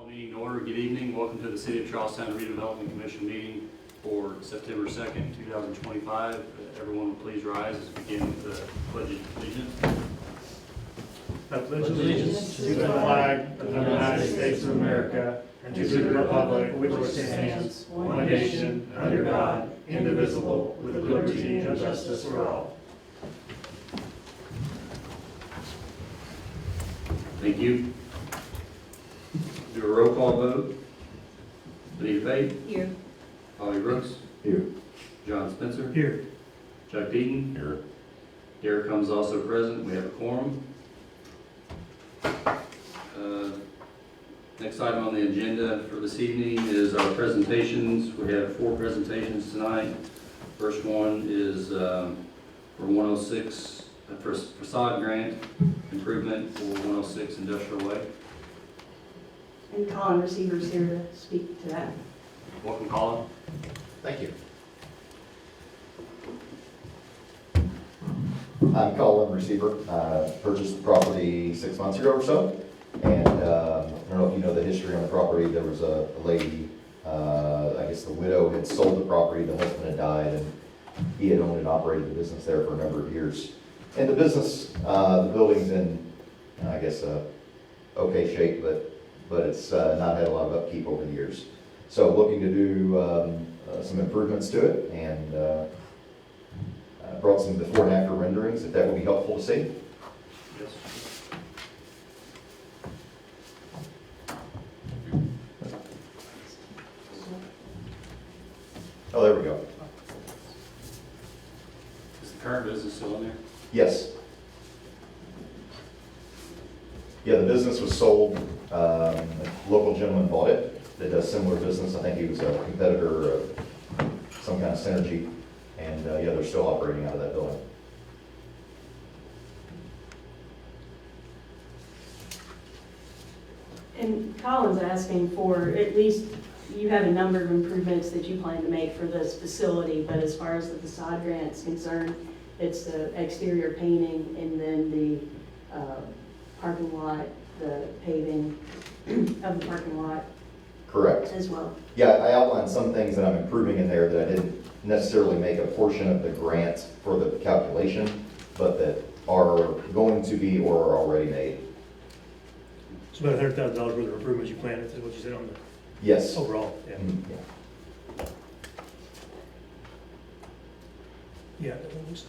Call the meeting to order. Good evening. Welcome to the City of Charlestown Redevelopment Commission meeting for September 2nd, 2025. Everyone will please rise as we begin with the Pledge of Allegiance. I pledge allegiance to the flag of the United States of America and to the republic which stands, one nation, under God, indivisible, with liberty and justice for all. Thank you. Do a roll call vote. Benita Faith. Here. Holly Brooks. Here. John Spencer. Here. Chuck Deaton. Here. Derek Combs also present. We have a quorum. Next item on the agenda for this evening is our presentations. We have 4 presentations tonight. First one is for 106, facade grant improvement for 106 Industrial Way. And Colin Receiver's here to speak to that. Welcome, Colin. Thank you. I'm Colin Receiver. Purchased the property 6 months ago or so. And I don't know if you know the history on the property. There was a lady, I guess the widow had sold the property, the husband had died, and he had owned and operated the business there for a number of years. And the business, the building's in, I guess, okay shape, but it's not had a lot of upkeep over the years. So looking to do some improvements to it, and brought some before and after renderings, if that would be helpful to see. Yes. Oh, there we go. Is the current business still in there? Yes. Yeah, the business was sold. A local gentleman bought it that does similar business. I think he was a competitor of some kind of synergy. And yeah, they're still operating out of that building. And Colin's asking for, at least, you have a number of improvements that you plan to make for this facility, but as far as the facade grant is concerned, it's the exterior painting and then the parking lot, the paving of the parking lot Correct. as well. Yeah, I outlined some things that I'm improving in there that I didn't necessarily make a portion of the grant for the calculation, but that are going to be or are already made. It's about $100,000 worth of improvements you planned, is what you said on the Yes. overall. Yeah. Yeah. Yeah. that looks-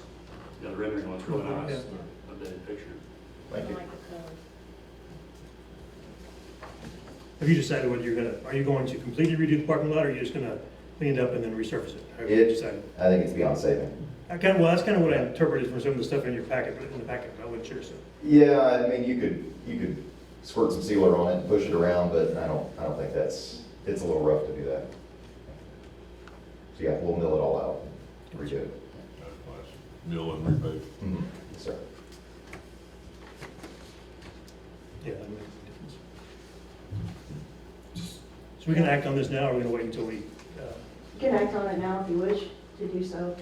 Yeah, the rendering looks really nice. Yeah. Updated picture. Thank you. Have you decided whether are you going to completely redo the parking lot, or are you just gonna clean it up and then resurface it? How have you decided? I think it's beyond saving. Well, that's kind of what I interpreted from some of the stuff in your packet, but in the packet, I wasn't sure, so. Yeah, I mean, you could squirt some sealer on it and push it around, but I don't think it's a little rough to do that. So yeah, we'll mill it all out, redo it. Mill and repave. Mm-hmm. Yes, sir. Yeah, that makes a difference. So we can act on this now, or are we gonna wait until we, You can act on it now if you wish to do so.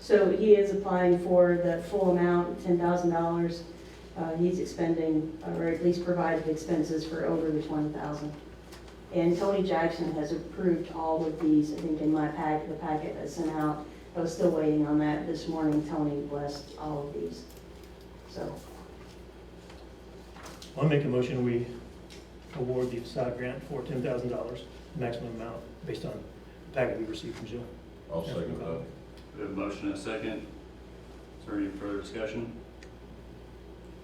So he is applying for the full amount, $10,000. He's expending, or at least provided expenses for over the $20,000. And Tony Jackson has approved all of these, I think in my the packet that's sent out. I was still waiting on that this morning. Tony blessed all of these. So, I'll make a motion, we award the facade grant for $10,000, maximum amount, based on the packet we received from Jill. I'll second that. We have a motion and a second. Is there any further discussion?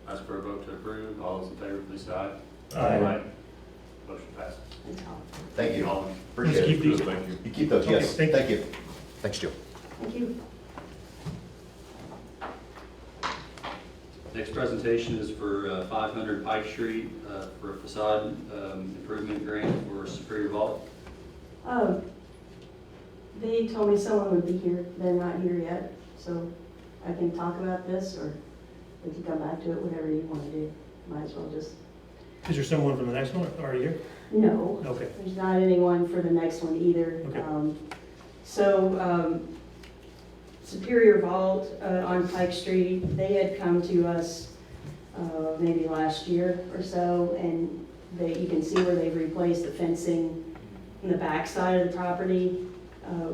Ask for a vote to approve. All those in favor, please say aye. Aye. Motion passes. that's all. Thank you. Colin. Appreciate Let's it. keep these. Thank you. You keep those, Okay, yes. thank you. Thank you. Thanks, Jill. Thank you. Next presentation is for 500 Pike Street for a facade improvement grant for Superior Vault. They told me someone would be here. They're not here yet, so I can talk about this, or we can come back to it, whatever you want to do. Might as well just, Is there someone from the next one already here? no. Okay. There's not anyone for the next one either. Okay. Superior Vault on Pike Street, they had come to us maybe last year or so, and you can see where they've replaced the fencing in the back side of the property.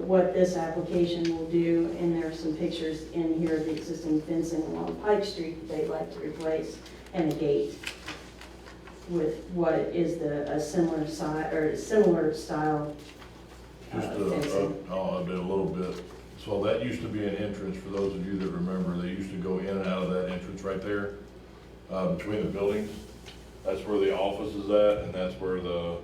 What this application will do, and there are some pictures in here of the existing fencing along Pike Street that they'd like to replace, and a gate with what is a similar size, or similar style Just fencing. I'll add a little bit. So that used to be an entrance, for those of you that remember, they used to go in and out of that entrance right there, between the buildings. That's where the office is at, and that's where the,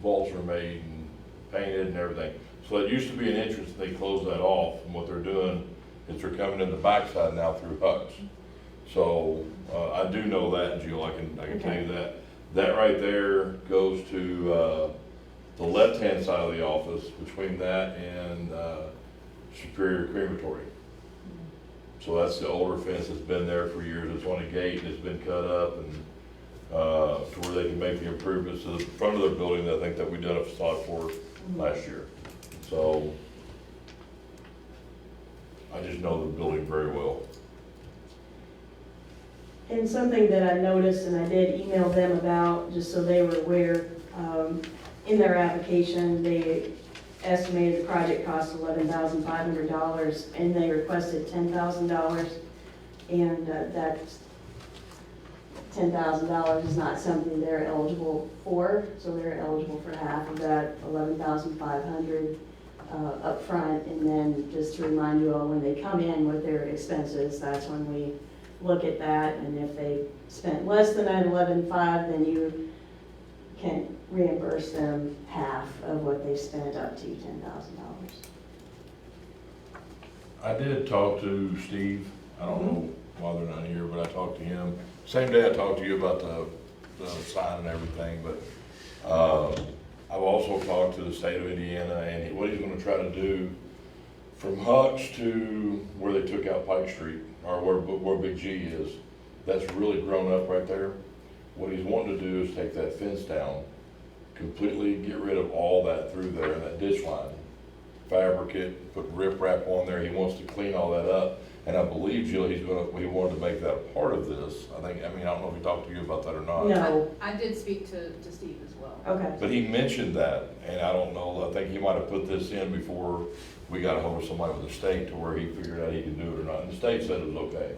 vaults are made and painted and everything. So it used to be an entrance, and they closed that off, and what they're doing is they're coming in the backside now through Huck's. So, I do know that, Jill, I can tell you that. That right there goes to, the left-hand side of the office, between that and, Superior Crematory. So that's the older fence that's been there for years. It's on a gate, and it's been cut up, and, to where they can make the improvements to the front of their building that I think that we did a facade for last year. So, I just know the building very well. And something that I noticed, and I did email them about, just so they were aware, in their application, they estimated the project cost $11,500, and they requested $10,000, and that's $10,000 is not something they're eligible for, so they're eligible for half of that, $11,500 up front. And then just to remind you all, when they come in with their expenses, that's when we look at that, and if they spent less than that 11,500, then you can reimburse them half of what they spent up to $10,000. I did talk to Steve. I don't know why they're not here, but I talked to him. Same day I talked to you about the sign and everything, but, I've also talked to the state of Indiana, and what he's gonna try to do from Huck's to where they took out Pike Street, or where Big G is, that's really grown up right there. What he's wanting to do is take that fence down, completely get rid of all that through there and that ditch line, fabric it, put riprap on there. He wants to clean all that up, and I believe, Jill, he wanted to make that a part of this. I don't know if he talked to you about that or not. No, I did speak to Steve as well. okay. But he mentioned that, and I don't know, I think he might have put this in before we got a hold of somebody with the state to where he figured out he could do it or not. And the state said it was okay.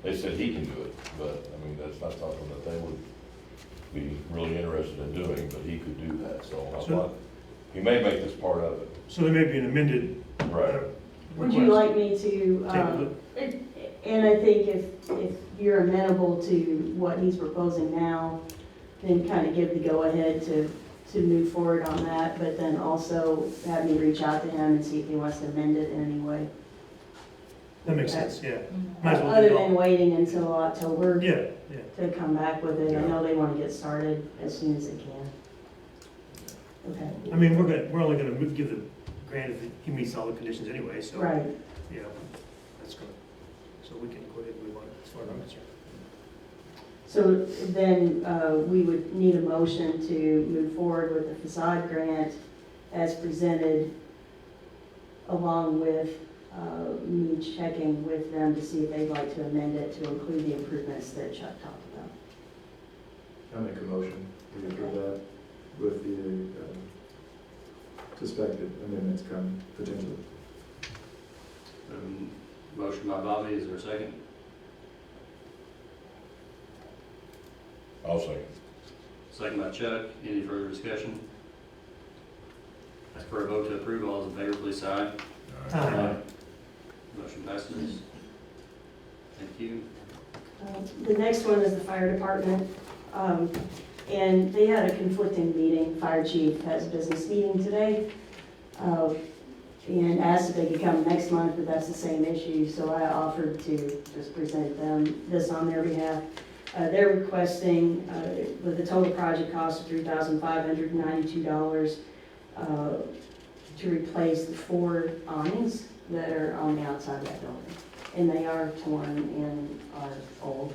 They said he can do it, but, that's not something that they would be really interested in doing, but he could do that, so I thought, he may make this part of it. So there may be an amended. Right. Would you like me to, Take a look. and I think if you're amenable to what he's proposing now, then kind of give the go-ahead to move forward on that, but then also have me reach out to him and see if he wants to amend it in any way. That makes sense, yeah. Might as well Other do it all. than waiting until October Yeah, yeah. to come back with it. I know they want to get started as soon as they can. Okay, We're only gonna give the grant if he meets all the conditions anyway, so. right. Yeah, that's good. So we can go ahead and move on as far as I'm concerned. So then we would need a motion to move forward with the facade grant as presented, along with me checking with them to see if they'd like to amend it to include the improvements that Chuck talked about. I'll make a motion, we approve that with the suspected amendments come potentially. Motion by Bobby, is there a second? I'll say. Second by Chuck, any further discussion? Ask for a vote to approve, all those in favor, please say aye. Aye. Motion passes. Thank you. The next one is the fire department, and they had a conflicting meeting. Fire chief has a business meeting today, and asked if they could come next month, but that's the same issue, so I offered to just present them this on their behalf. They're requesting, with a total project cost of $3,592, to replace the 4 awnings that are on the outside of that building. And they are torn and are old.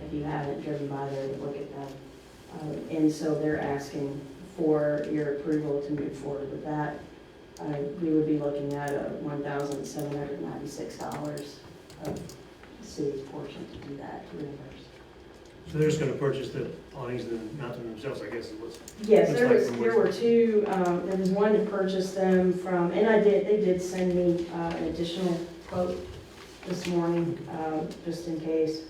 If you haven't driven by there, look at them. And so they're asking for your approval to move forward with that. We would be looking at $1,796 of the city's portion to do that, to reimburse. So they're just gonna purchase the awnings and mount them themselves, I guess, is what's. Yes, Looks there like was, from there were two, there was one to purchase them from, and they did send me an additional quote this morning, just in case.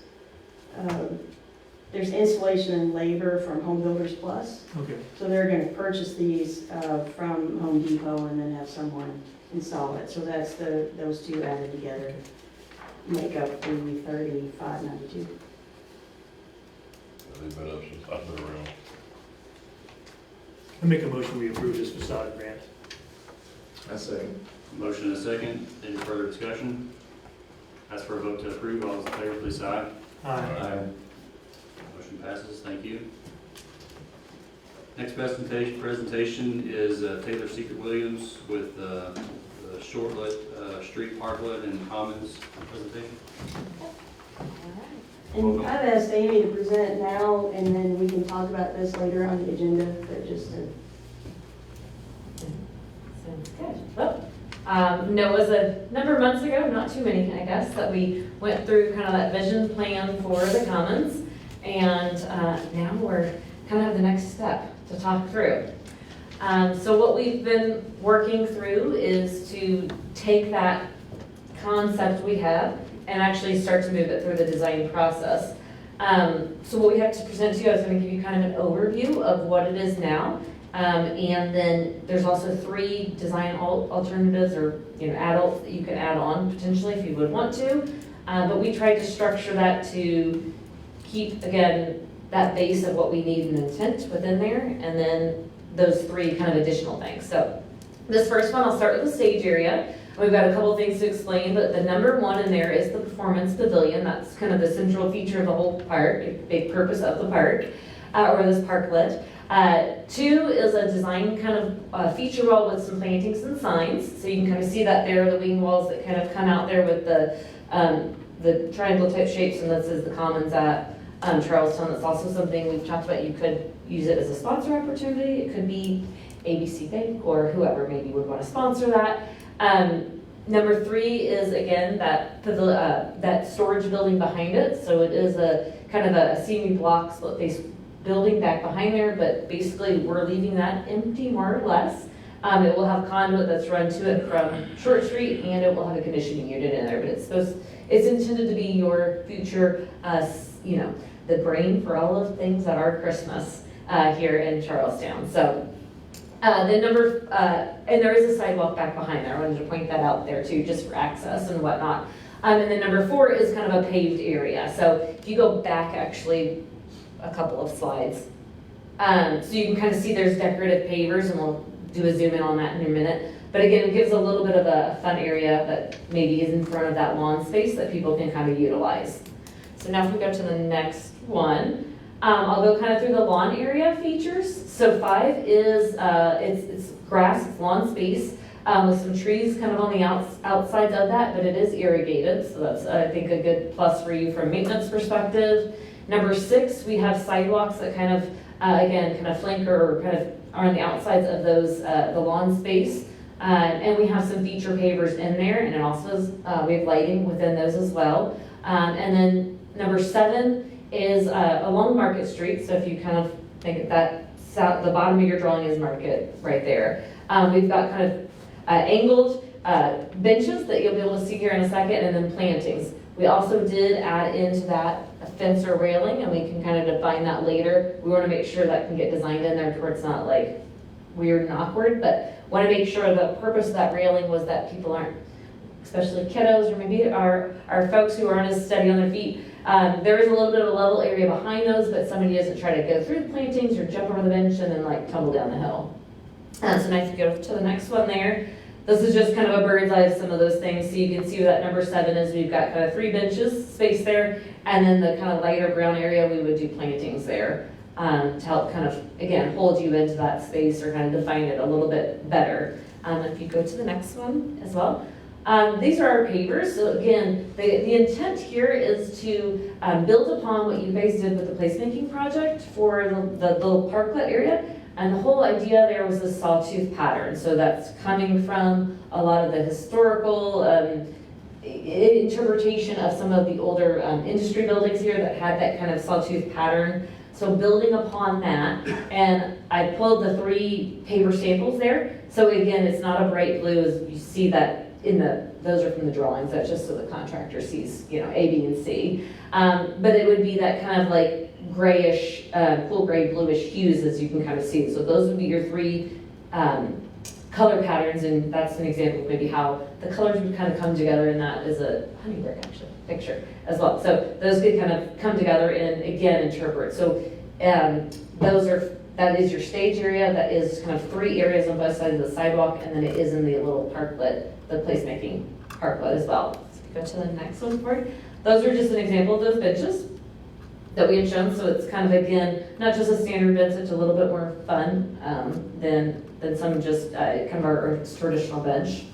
There's installation and labor from Home Builders Plus, Okay. so they're gonna purchase these from Home Depot and then have someone install it. So that's those two added together make up the $35.92. They've been up since I've been around. I make a motion, we approve this facade grant. I second. Motion and a second. Any further discussion? Ask for a vote to approve. All those in favor, please say aye. Aye. Motion passes. Thank you. Next presentation is Taylor Secret Williams with the Shortlet Street Parklet and Commons presentation. And I've asked Amy to present now, and then we can talk about this later on the agenda, but just to. Sounds good. Well, no, it was a number of months ago, not too many, I guess, that we went through kind of that vision plan for the Commons. And now we're kind of have the next step to talk through. So what we've been working through is to take that concept we have and actually start to move it through the design process. So what we have to present to you, I was going to give you kind of an overview of what it is now. And then there's also 3 design alternatives or adults that you can add on potentially if you would want to. But we tried to structure that to keep, again, that base of what we need and intent within there, and then those 3 kind of additional things. So this first one, I'll start with the stage area. We've got a couple things to explain, but the number 1 in there is the performance pavilion. That's kind of the central feature of the whole park, a big purpose of the park, or this parklet. 2 is a design kind of feature wall with some plantings and signs. So you can kind of see that there, the wing walls that kind of come out there with the triangle type shapes, and this is the Commons at Charlestown. That's also something we've talked about. You could use it as a sponsor opportunity. It could be ABC Bank or whoever maybe would want to sponsor that. Number 3 is again that storage building behind it. So it is a kind of a semi block split face building back behind there, but basically we're leaving that empty more or less. It will have conduit that's run to it from Short Street, and it will have a conditioning unit in there. But it's intended to be your future, the brain for all of things that are Christmas here in Charlestown. So and there is a sidewalk back behind there. I wanted to point that out there too, just for access and whatnot. And then number 4 is kind of a paved area. So if you go back actually a couple of slides, so you can kind of see there's decorative pavers, and we'll do a zoom in on that in a minute. But again, it gives a little bit of a fun area that maybe is in front of that lawn space that people can kind of utilize. So now if we go to the next one, I'll go kind of through the lawn area features. So 5 is, it's grass, it's lawn space, with some trees kind of on the outsides of that, but it is irrigated. So that's, I think, a good plus for you from a maintenance perspective. Number 6, we have sidewalks that kind of, again, kind of flank or kind of are on the outsides of those, the lawn space. And we have some feature pavers in there, and it also is, we have lighting within those as well. And then number 7 is along Market Street. So if you kind of think that the bottom of your drawing is Market right there. We've got kind of angled benches that you'll be able to see here in a second, and then plantings. We also did add into that a fence or railing, and we can kind of define that later. We want to make sure that can get designed in there to where it's not like weird and awkward, but want to make sure the purpose of that railing was that people aren't, especially kiddos or maybe our folks who aren't as steady on their feet. There is a little bit of a level area behind those, but somebody doesn't try to go through the plantings or jump over the bench and then like tumble down the hill. So now if you go to the next one there, this is just kind of a bird's eye of some of those things. So you can see that number 7 is we've got kind of 3 benches space there, and then the kind of lighter brown area we would do plantings there to help kind of, again, hold you into that space or kind of define it a little bit better. If you go to the next one as well. These are our pavers. So again, the intent here is to build upon what you guys did with the placemaking project for the little parklet area. And the whole idea there was the sawtooth pattern. So that's coming from a lot of the historical interpretation of some of the older industry buildings here that had that kind of sawtooth pattern. So building upon that, and I pulled the 3 paper samples there. So again, it's not a bright blue as you see that in those are from the drawings, that's just so the contractor sees, A, B, and C. But it would be that kind of like grayish, cool gray, bluish hues as you can kind of see. So those would be your 3 color patterns, and that's an example of maybe how the colors would kind of come together, and that is a honeyberry actually picture as well. So those could kind of come together and again interpret. So that is your stage area, that is kind of 3 areas on both sides of the sidewalk, and then it is in the little parklet, the placemaking parklet as well. So go to the next one for it. Those are just an example of those benches that we had shown. So it's kind of, again, not just a standard bench, it's a little bit more fun than some just kind of our traditional bench.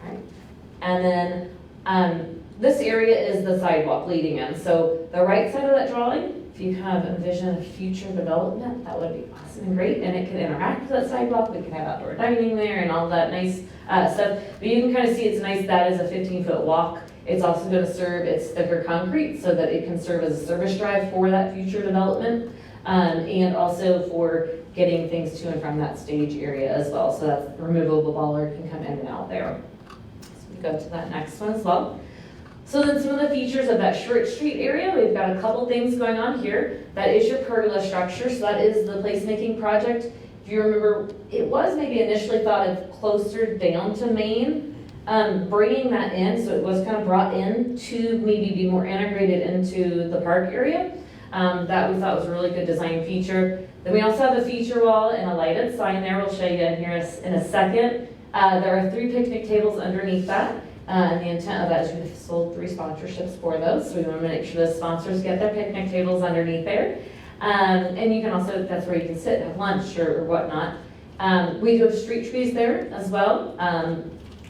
All right. And then this area is the sidewalk leading in. So the right side of that drawing, if you kind of envision a future development, that would be awesome and great. And it can interact with that sidewalk. We can have outdoor dining there and all that nice stuff. But you can kind of see it's nice. That is a 15-foot walk. It's also going to serve, it's thicker concrete so that it can serve as a service drive for that future development. And also for getting things to and from that stage area as well. So that removable bollard can come in and out there. So we go to that next one as well. So then some of the features of that Short Street area, we've got a couple things going on here. That is your pergola structure, so that is the placemaking project. If you remember, it was maybe initially thought of closer down to Main, bringing that in, so it was kind of brought in to maybe be more integrated into the park area. That we thought was a really good design feature. Then we also have a feature wall and a lighted sign there. We'll show you in here in a second. There are 3 picnic tables underneath that. And the intent of that is we've sold 3 sponsorships for those. So we want to make sure the sponsors get their picnic tables underneath there. And you can also, that's where you can sit and have lunch or whatnot. We do have street trees there as well,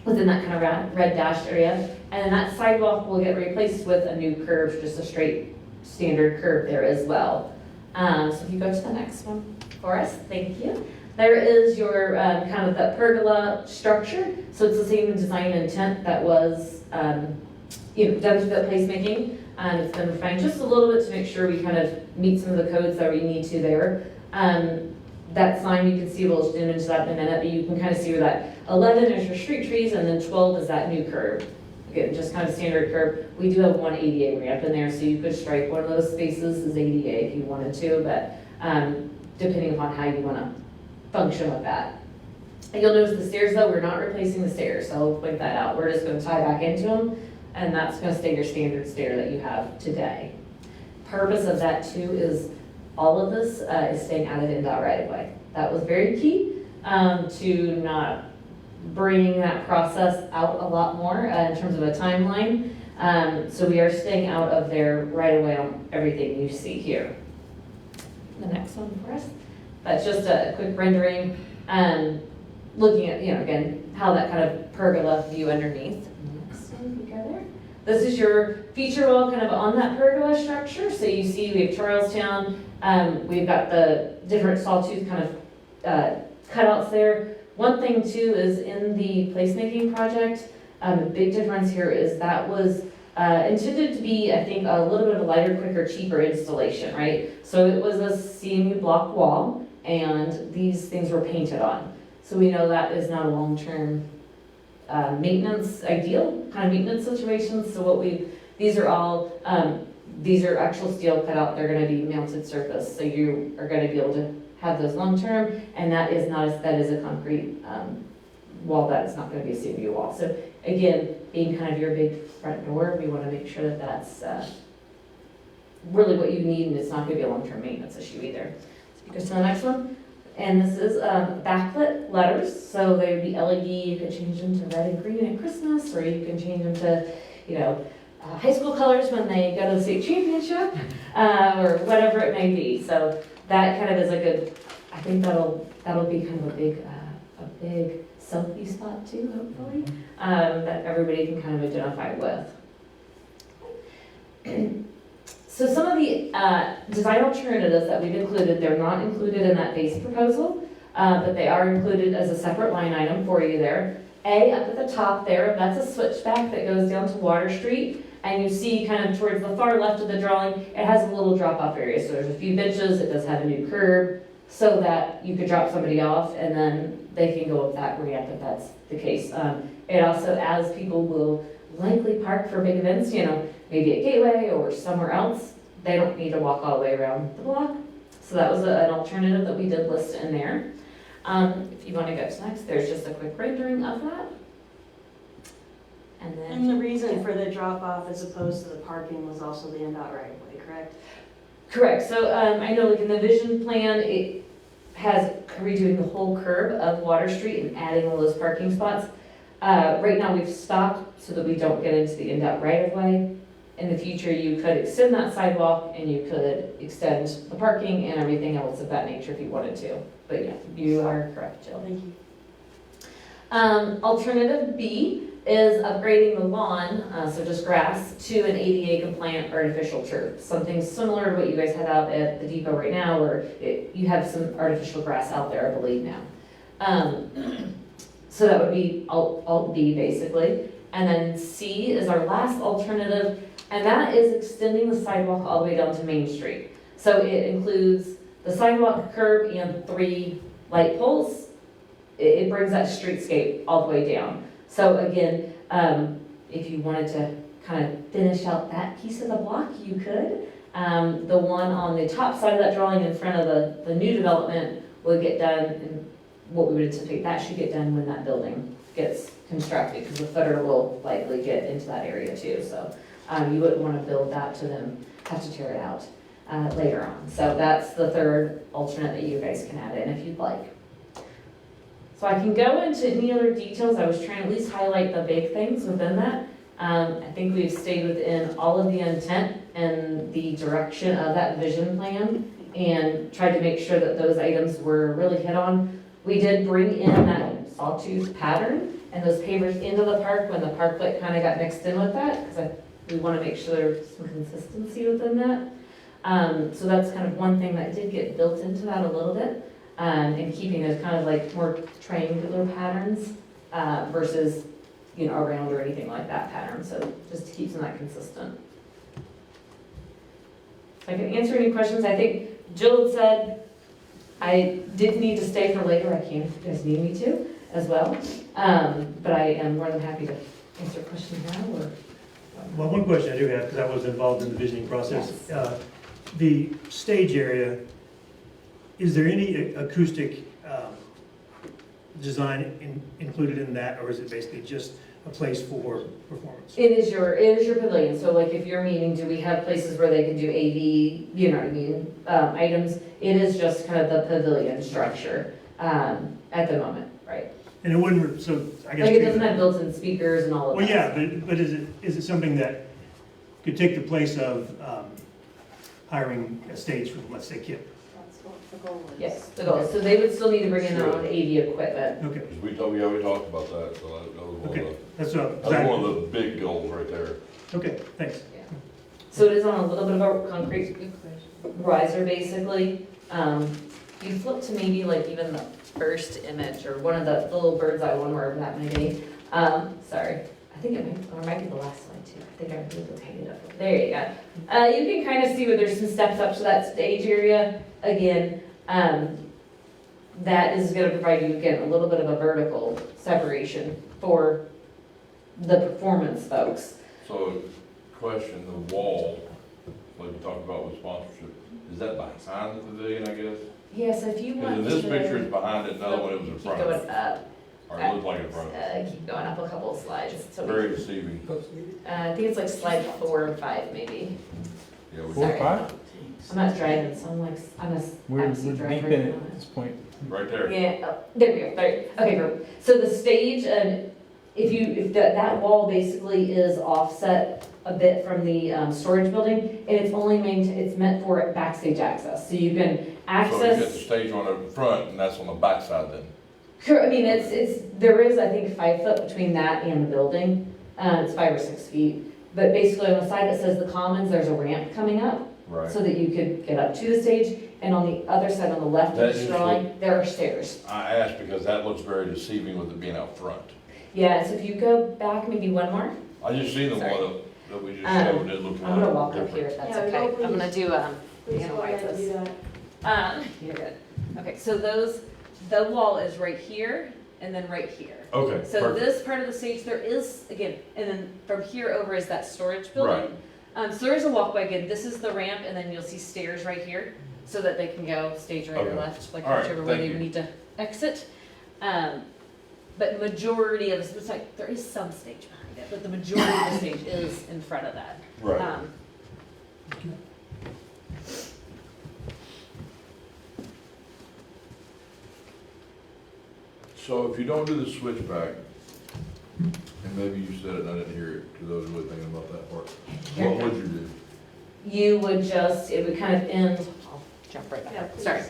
within that kind of red dashed area. And then that sidewalk will get replaced with a new curve, just a straight standard curve there as well. So if you go to the next one for us, thank you. There is your kind of that pergola structure. So it's the same design intent that was done through that placemaking. It's been refined just a little bit to make sure we kind of meet some of the codes that we need to there. That sign you can see, we'll zoom into that in a minute, but you can kind of see where that 11 is your street trees, and then 12 is that new curve. Again, just kind of standard curve. We do have one ADA ramp in there, so you could strike one of those spaces as ADA if you wanted to, but depending upon how you want to function with that. And you'll notice the stairs though, we're not replacing the stairs, so I'll point that out. We're just going to tie back into them, and that's going to stay your standard stair that you have today. Purpose of that too is all of this is staying out of NDOT right of way. That was very key to not bringing that process out a lot more in terms of a timeline. So we are staying out of their right of way on everything you see here. The next one for us. That's just a quick rendering, looking at, again, how that kind of pergola view underneath. Next one, you go there. This is your feature wall kind of on that pergola structure. So you see we have Charlestown, we've got the different sawtooth kind of cutouts there. One thing too is in the placemaking project, the big difference here is that was intended to be, I think, a little bit of a lighter, quicker, cheaper installation, right? So it was a CMU block wall, and these things were painted on. So we know that is not a long-term maintenance ideal kind of maintenance situation. So these are all, these are actual steel cut out. They're going to be mounted surface. So you are going to be able to have those long-term, and that is a concrete wall. That is not going to be a CMU wall. So again, being kind of your big front door, we want to make sure that that's really what you need, and it's not going to be a long-term maintenance issue either. So you go to the next one. And this is backlit letters, so they would be LED. You could change them to red and green at Christmas, or you can change them to, high school colors when they go to the state championship, or whatever it may be. So that kind of is a good. I think that'll be kind of a big selfie spot too, hopefully, that everybody can kind of identify with. So some of the design alternatives that we've included, they're not included in that base proposal, but they are included as a separate line item for you there. A up at the top there, that's a switchback that goes down to Water Street. And you see kind of towards the far left of the drawing, it has a little drop-off area. So there's a few benches, it does have a new curb, so that you could drop somebody off and then they can go up that ramp if that's the case. It also, as people will likely park for big events, you know, maybe at Gateway or somewhere else, they don't need to walk all the way around the block. So that was an alternative that we did list in there. If you want to go to next, there's just a quick rendering of that. And then. And the reason for the drop-off as opposed to the parking was also the NDOT right-of-way, correct? Correct, so I know like in the vision plan, it has redoing the whole curb of Water Street and adding all those parking spots. Right now, we've stopped so that we don't get into the NDOT right-of-way. In the future, you could extend that sidewalk and you could extend the parking and everything else of that nature if you wanted to. But yeah, you are correct, Jill. Thank you. Alternative B is upgrading the lawn, so just grass, to an ADA compliant artificial turf. Something similar to what you guys have out at the depot right now, where you have some artificial grass out there, I believe now. So that would be alt B basically. And then C is our last alternative, and that is extending the sidewalk all the way down to Main Street. So it includes the sidewalk, curb, and 3 light poles. It brings that streetscape all the way down. So again, if you wanted to kind of finish out that piece of the block, you could. The one on the top side of that drawing in front of the new development would get done, and what we would anticipate that should get done when that building gets constructed, because the footer will likely get into that area too. So you wouldn't want to build that to then have to tear it out later on. So that's the third alternate that you guys can add in if you'd like. So I can go into any other details. I was trying to at least highlight the big things within that. I think we've stayed within all of the intent and the direction of that vision plan and tried to make sure that those items were really hit on. We did bring in that sawtooth pattern and those pavers into the park when the parklet kind of got mixed in with that, because we want to make sure there's some consistency within that. So that's kind of one thing that did get built into that a little bit. And keeping those kind of like more triangular patterns versus, you know, around or anything like that pattern. So just to keep some of that consistent. So I can answer any questions. I think Jill had said I did need to stay for later. I can if you guys need me to as well. But I am more than happy to answer questions now. Or Well, one question I do have, because I was involved in the visioning process. The stage area, is there any acoustic design included in that, or is it basically just a place for performance? It is your pavilion. So like if you're meeting, do we have places where they can do AV, you know what I mean, items? It is just kind of the pavilion structure at the moment, right? And it wouldn't, so I guess. Like it doesn't have built-in speakers and all of that. Well, yeah, but is it something that could take the place of hiring a stage for, let's say, KIP? That's what the goal is. Yes, the goal. So they would still need to bring in their own AV equipment. Okay, We talked about that, so that was one okay, of that's the, that's one of the big goals right there. okay, thanks. So it is on a little bit of a concrete riser, basically. You flip to maybe like even the first image, or one of the little bird's eye one, wherever that may be. Sorry, I think it might be the last slide too. I think I moved the tiny up. There you go. You can kind of see where there's some steps up to that stage area. Again, that is going to provide you, again, a little bit of a vertical separation for the performance folks. So, question, the wall, like we talked about with sponsorship, is that behind the pavilion, I guess? Yes, if you want Because to. in this picture it's behind it, another one it was in Keep front. going up. Or it looked like in front. Keep going up a couple of slides. So Very deceiving. I think it's like slide 4 or 5 maybe. Yeah, we, 4 or 5? I'm not driving, so I'm a We're backseat deep driver. in it at this point. right there. Yeah, oh, there we go. There. Okay, perfect. So the stage, if that wall basically is offset a bit from the storage building, and it's only it's meant for backstage access, so you can So you access. get the stage on the front and that's on the back side then. Sure, I mean, there is, I think, 5 foot between that and the building. It's 5 or 6 feet. But basically on the side that says the Commons, there's a ramp coming up Right. so that you could get up to the stage. And on the other side, on the left That of the is drawing, there are stairs. I asked because that looks very deceiving with it being out front. Yeah, so if you go back maybe one more, I just seen the Sorry. one that we just showed, and it looked a lot I'm gonna walk up different. here if that's Yeah, okay. go I'm gonna please. do, Please Hannah go White ahead and do this. that. You're good. Okay, so the wall is right here and then right here. Okay, So perfect. this part of the stage, there is, again, and then from here over is that storage building. So there is a walkway, again, this is the ramp, and then you'll see stairs right here, so that they can go stage right or Okay. left, like All right, whichever way thank they you. need to exit. But majority of, it's like, there is some stage behind it, but the majority of the stage is in front of that. Right. So if you don't do the switchback, and maybe you said it and I didn't hear it, because I was really thinking about that part, what would you do? You would just, it would kind of end, I'll jump right back Yeah, up, please. sorry.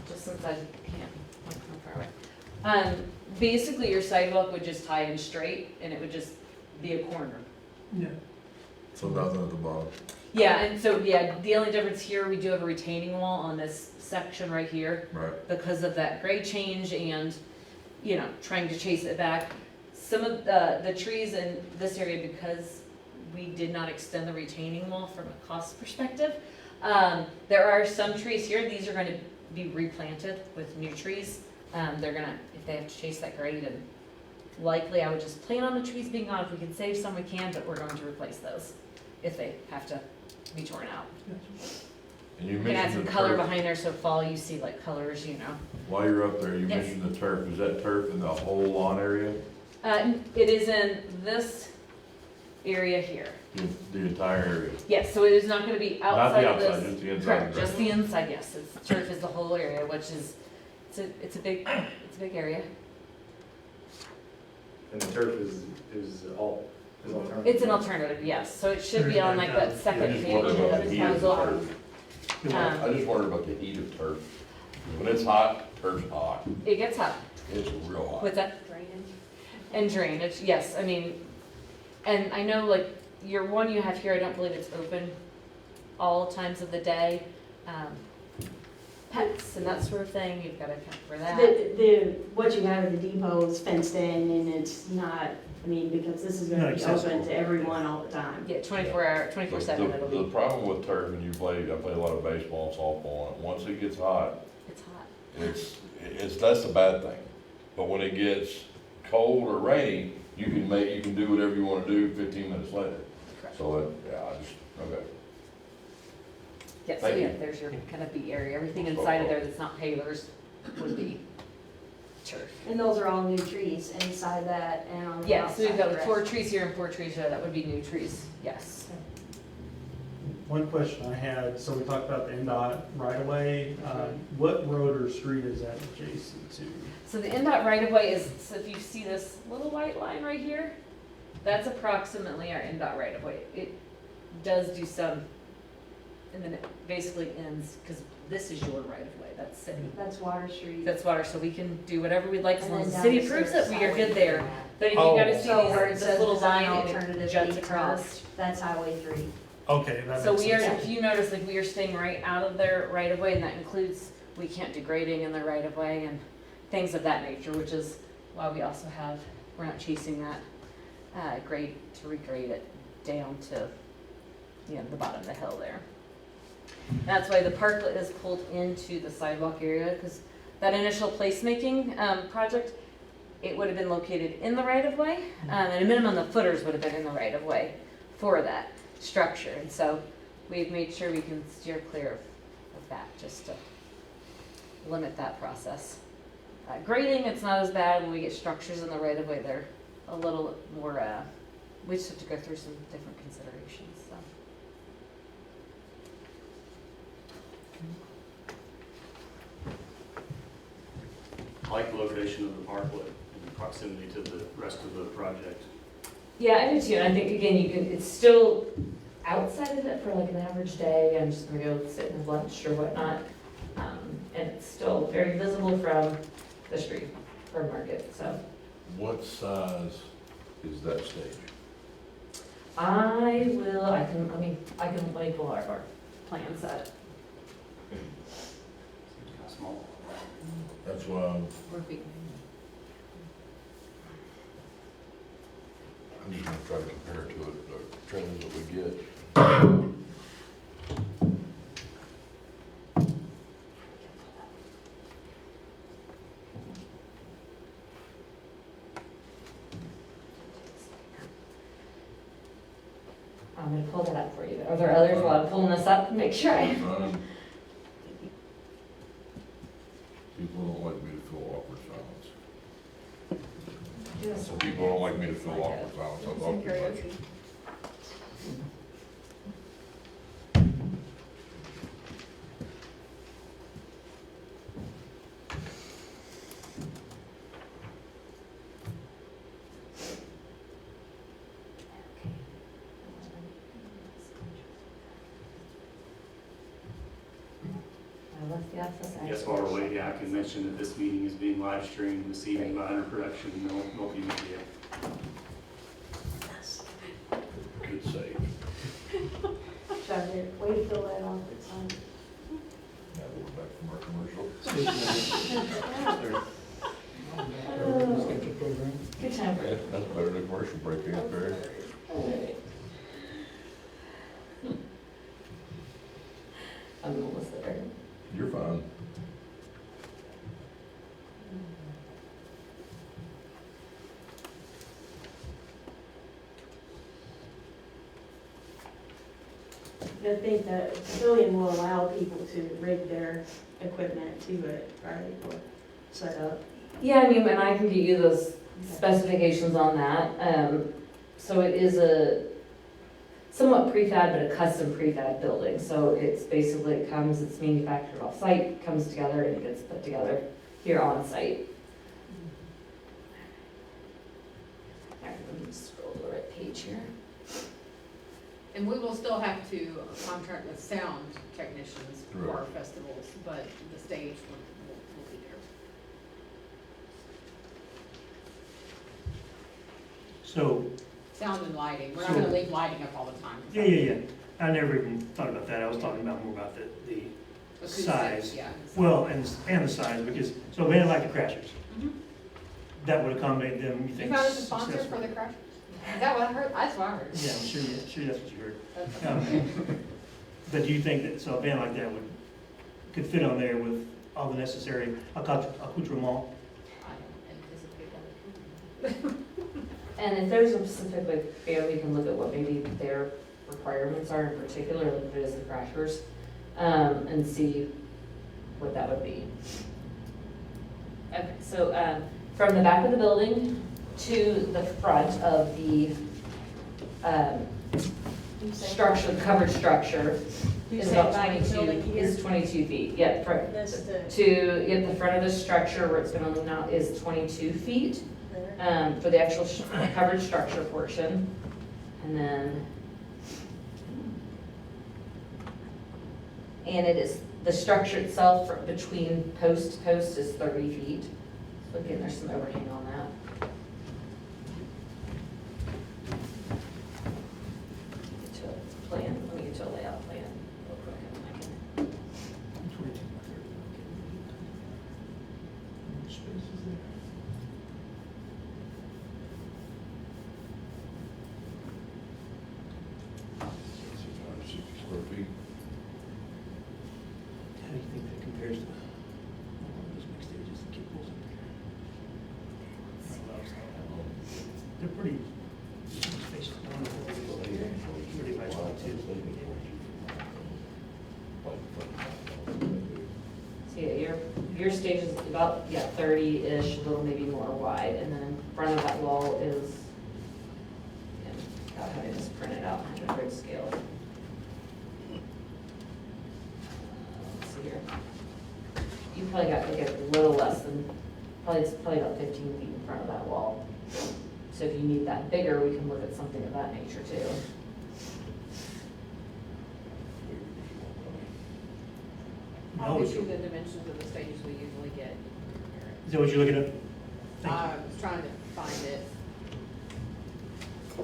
Just since I can't, I'm far away. Basically, your sidewalk would just tie in straight, and it would just be a corner. So nothing at the bottom. Yeah, and so, yeah, the only difference here, we do have a retaining wall on this section right here, Right. because of that grade change and, you know, trying to chase it back. Some of the trees in this area, because we did not extend the retaining wall from a cost perspective, there are some trees here, these are going to be replanted with new trees. They're gonna, if they have to chase that grade, and likely I would just plan on the trees being gone. If we can save some, we can, but we're going to replace those if they have to be torn out. And you We can add mentioned some the color turf. behind there, so fall you see like colors, you know. While you're up there, you Yes. mentioned the turf. Is that turf in the whole lawn area? It is in this area here. The entire area? Yes, so it is not gonna be Not outside the of this. outside, just the inside. Correct, just the inside, yes. It's, turf is the whole area, which is, it's a big area. And the turf is alternative. It's an alternative, yes, so it should be on like that I second just page wondered about of the the heat of puzzle. turf. I just wondered about the heat of turf. When it's hot, turf's hot. It gets hot. It's real hot. What's that? Drainage. And drainage, yes, I mean, and I know like your one you have here, I don't believe it's open all times of the day. Pets and that sort of thing, you've got to account for that. What you have at the depot is fenced in and it's not, I mean, because this is gonna Not be accessible. open to everyone all the time. Yeah, 24-hour, 24/7 it'll The be, problem with turf, and I play a lot of baseball and softball on it, once it gets hot, it's hot. that's a bad thing. But when it gets cold or rainy, you can do whatever you wanna do 15 minutes later. Correct. So, okay. Yeah, so Thank yeah, you. there's your kind of B area. Everything inside of there that's not palers would be turf. And those are all new trees inside that and on the Yeah, outside. so we've got like correct? 4 trees here and 4 trees there. That would be new trees, yes. One question I had, so we talked about the NDOT right of way. What road or street is that adjacent to? So the NDOT right-of-way is, so if you see this little white line right here, that's approximately our NDOT right-of-way. It does do some, and then it basically ends, because this is your right-of-way, that's city. That's Water Street. That's water, so we can do whatever we'd like, as And long then as the city down approves there's it, we are highway good there. 3. But if you Oh. gotta see So where it this says little design line, and it alternative juts B across. first, that's Highway 3. Okay, that So makes we are, sense. if you notice, like, we are staying right out of their right-of-way, and that includes, we can't do grading in their right-of-way and things of that nature, which is why we also have, we're not chasing that grade to regrade it down to, you know, the bottom of the hill there. That's why the parklet is pulled into the sidewalk area, because that initial placemaking project, it would have been located in the right-of-way, and a minimum the footers would have been in the right-of-way for that structure, and so we've made sure we can steer clear of that, just to limit that process. Grading, it's not as bad when we get structures in the right-of-way, they're a little more, we just have to go through some different considerations, so. I like the location of the parklet and proximity to the rest of the project. Yeah, I do too, and I think, again, you can, it's still outside of it for like an average day, I'm just gonna go sit and have lunch or whatnot. And it's still very visible from the street or market, so. What size is that stage? I will, I can, let me pull our plan set. How small? That's why I'm, I'm just gonna try to compare it to the trailers that we get. I'm gonna pull that up for you. Are there others while I'm pulling this up? Make sure I. People don't like me to feel awkward silence. People don't like me to feel awkward silence. I Sing love too much. karaoke. I left the office. Yes, while we're waiting, I can mention that this meeting is being live streamed this evening by Under Production, multimedia. Good save. John, there, way to fill that off at time. Now we're back from our commercial. Good time. Yeah, that's better than a commercial break, ain't it, Barry? I'm almost there. You're fine. I think the pavilion will allow people to rig their equipment to it, right, or set up. Yeah, I mean, and I can get you those specifications on that. So it is a somewhat prefab, but a custom prefab building. So it's basically, it's manufactured off-site, comes together, and it gets put together here on-site. All right, let me scroll to the right page here. And we will still have to contract with sound technicians for our festivals, but the stage will be there. So, Sound and lighting, we're not gonna leave lighting up all the time. yeah. I never even thought about that. I was talking about more about the Acoustics, size. yeah. Well, and the size, because, so we had like the Crashers. Mhm. That would accommodate them, you You think? found us a sponsor for successfully? the Crashers? Is that what I heard? That's what I heard. Yeah, I'm sure that's what you heard. Okay. But do you think that, so a band like that could fit on there with all the necessary accoutrement? I don't anticipate that. And if there's a specific like band, we can look at what maybe their requirements are in particular, look at it as the Crashers, and see what that would be. Okay, so from the back of the building to the front of the structure, the covered structure, is about 22 feet. Yeah, That's the, to get the front of the structure where it's gonna loom out is 22 feet. there. For the actual covered structure portion. And then, and it is, the structure itself between post to post is 30 feet. So again, there's some overhang on that. Get to a plan, let me get to a layout plan real quick. And I can- Square feet. How do you think that compares to those big stages that keep pulls up there? They're pretty spacious. Pretty much too. So yeah, your stage is about, 30-ish, a little maybe more wide, and then in front of that wall is, I'll have it just printed out on a grid scale. Let's see here. You probably got like a little less than, it's probably about 15 feet in front of that wall. So if you need that bigger, we can look at something of that nature too. I'll get you the dimensions of the stages we usually get. Is that what you're looking at? Thank you. I was trying to find it.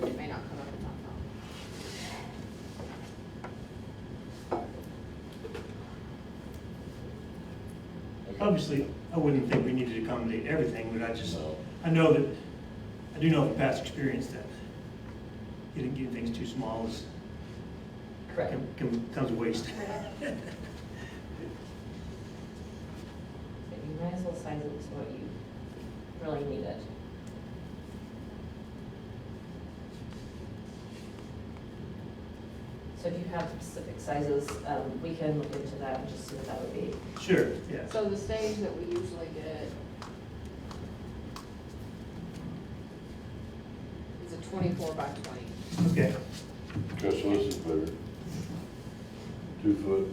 It may not come up in my phone. Obviously, I wouldn't think we needed to accommodate everything, but I No. know that, I do know from past experience that getting things too small is, Correct. comes a waste. But you might as well size it to what you really need it. So if you have specific sizes, we can look into that and just see what that would be. Sure, yeah. So the stage that we usually get is a 24 by 20. Okay, Okay, so this is bigger. 2 foot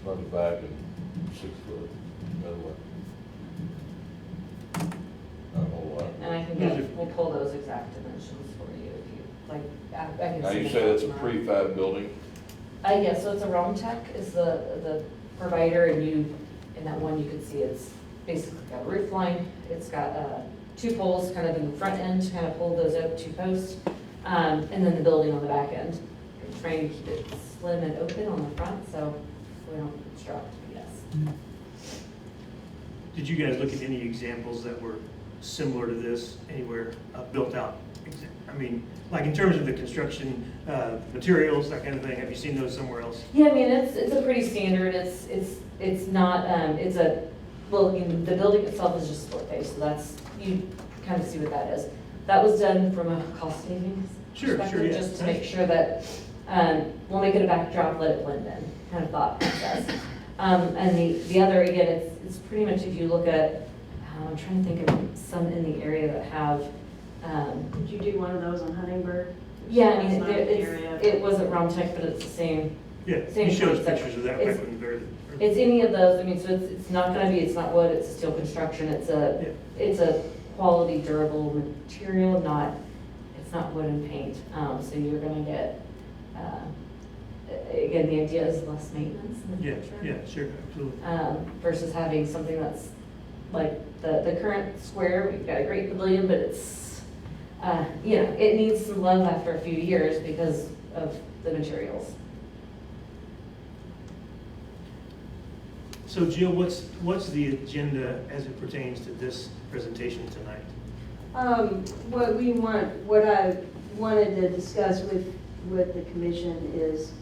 front to back and 6 foot the other way. Not a whole lot. And I can get, we'll pull those exact dimensions for you if you, like, I can. Now, you send say it that's a tomorrow. prefab building? Yeah, so it's a Tech is the provider, and you, in that one, you can see it's basically got a roof line. It's got 2 poles kind of in the front end to kind of pull those up, 2 posts, and then the building on the back end. We're trying to keep it slim and open on the front, so we don't obstruct, yes. did you guys look at any examples that were similar to this anywhere, built out? I mean, like in terms of the construction, materials, that kind of thing, have you seen those somewhere else? Yeah, I mean, it's a pretty standard, it's not, it's a, well, you know, the building itself is just split face, so that's, you kind of see what that is. That was done from a cost savings Sure, perspective, yeah. just to make sure that, we'll make it a backdrop, let it blend in, kind of thought process. And the other, again, it's pretty much, if you look at, I'm trying to think of some in the area that have, Did you do one of those on Huntingburg? yeah, I That's mean, not an area. it wasn't Tech, but it's the same. Yeah, Same you showed us concept. pictures of that It's- back when very. It's any of those, I mean, so it's not gonna be, it's not wood, it's steel construction, it's a quality durable material, it's not wood and paint. So you're gonna get, again, the idea is less maintenance in the Yeah, future. yeah, sure, absolutely. Versus having something that's like the current square, we've got a great pavilion, but it's, you know, it needs some love after a few years because of the materials. So Jill, what's the agenda as it pertains to this presentation tonight? What I wanted to discuss with the commission is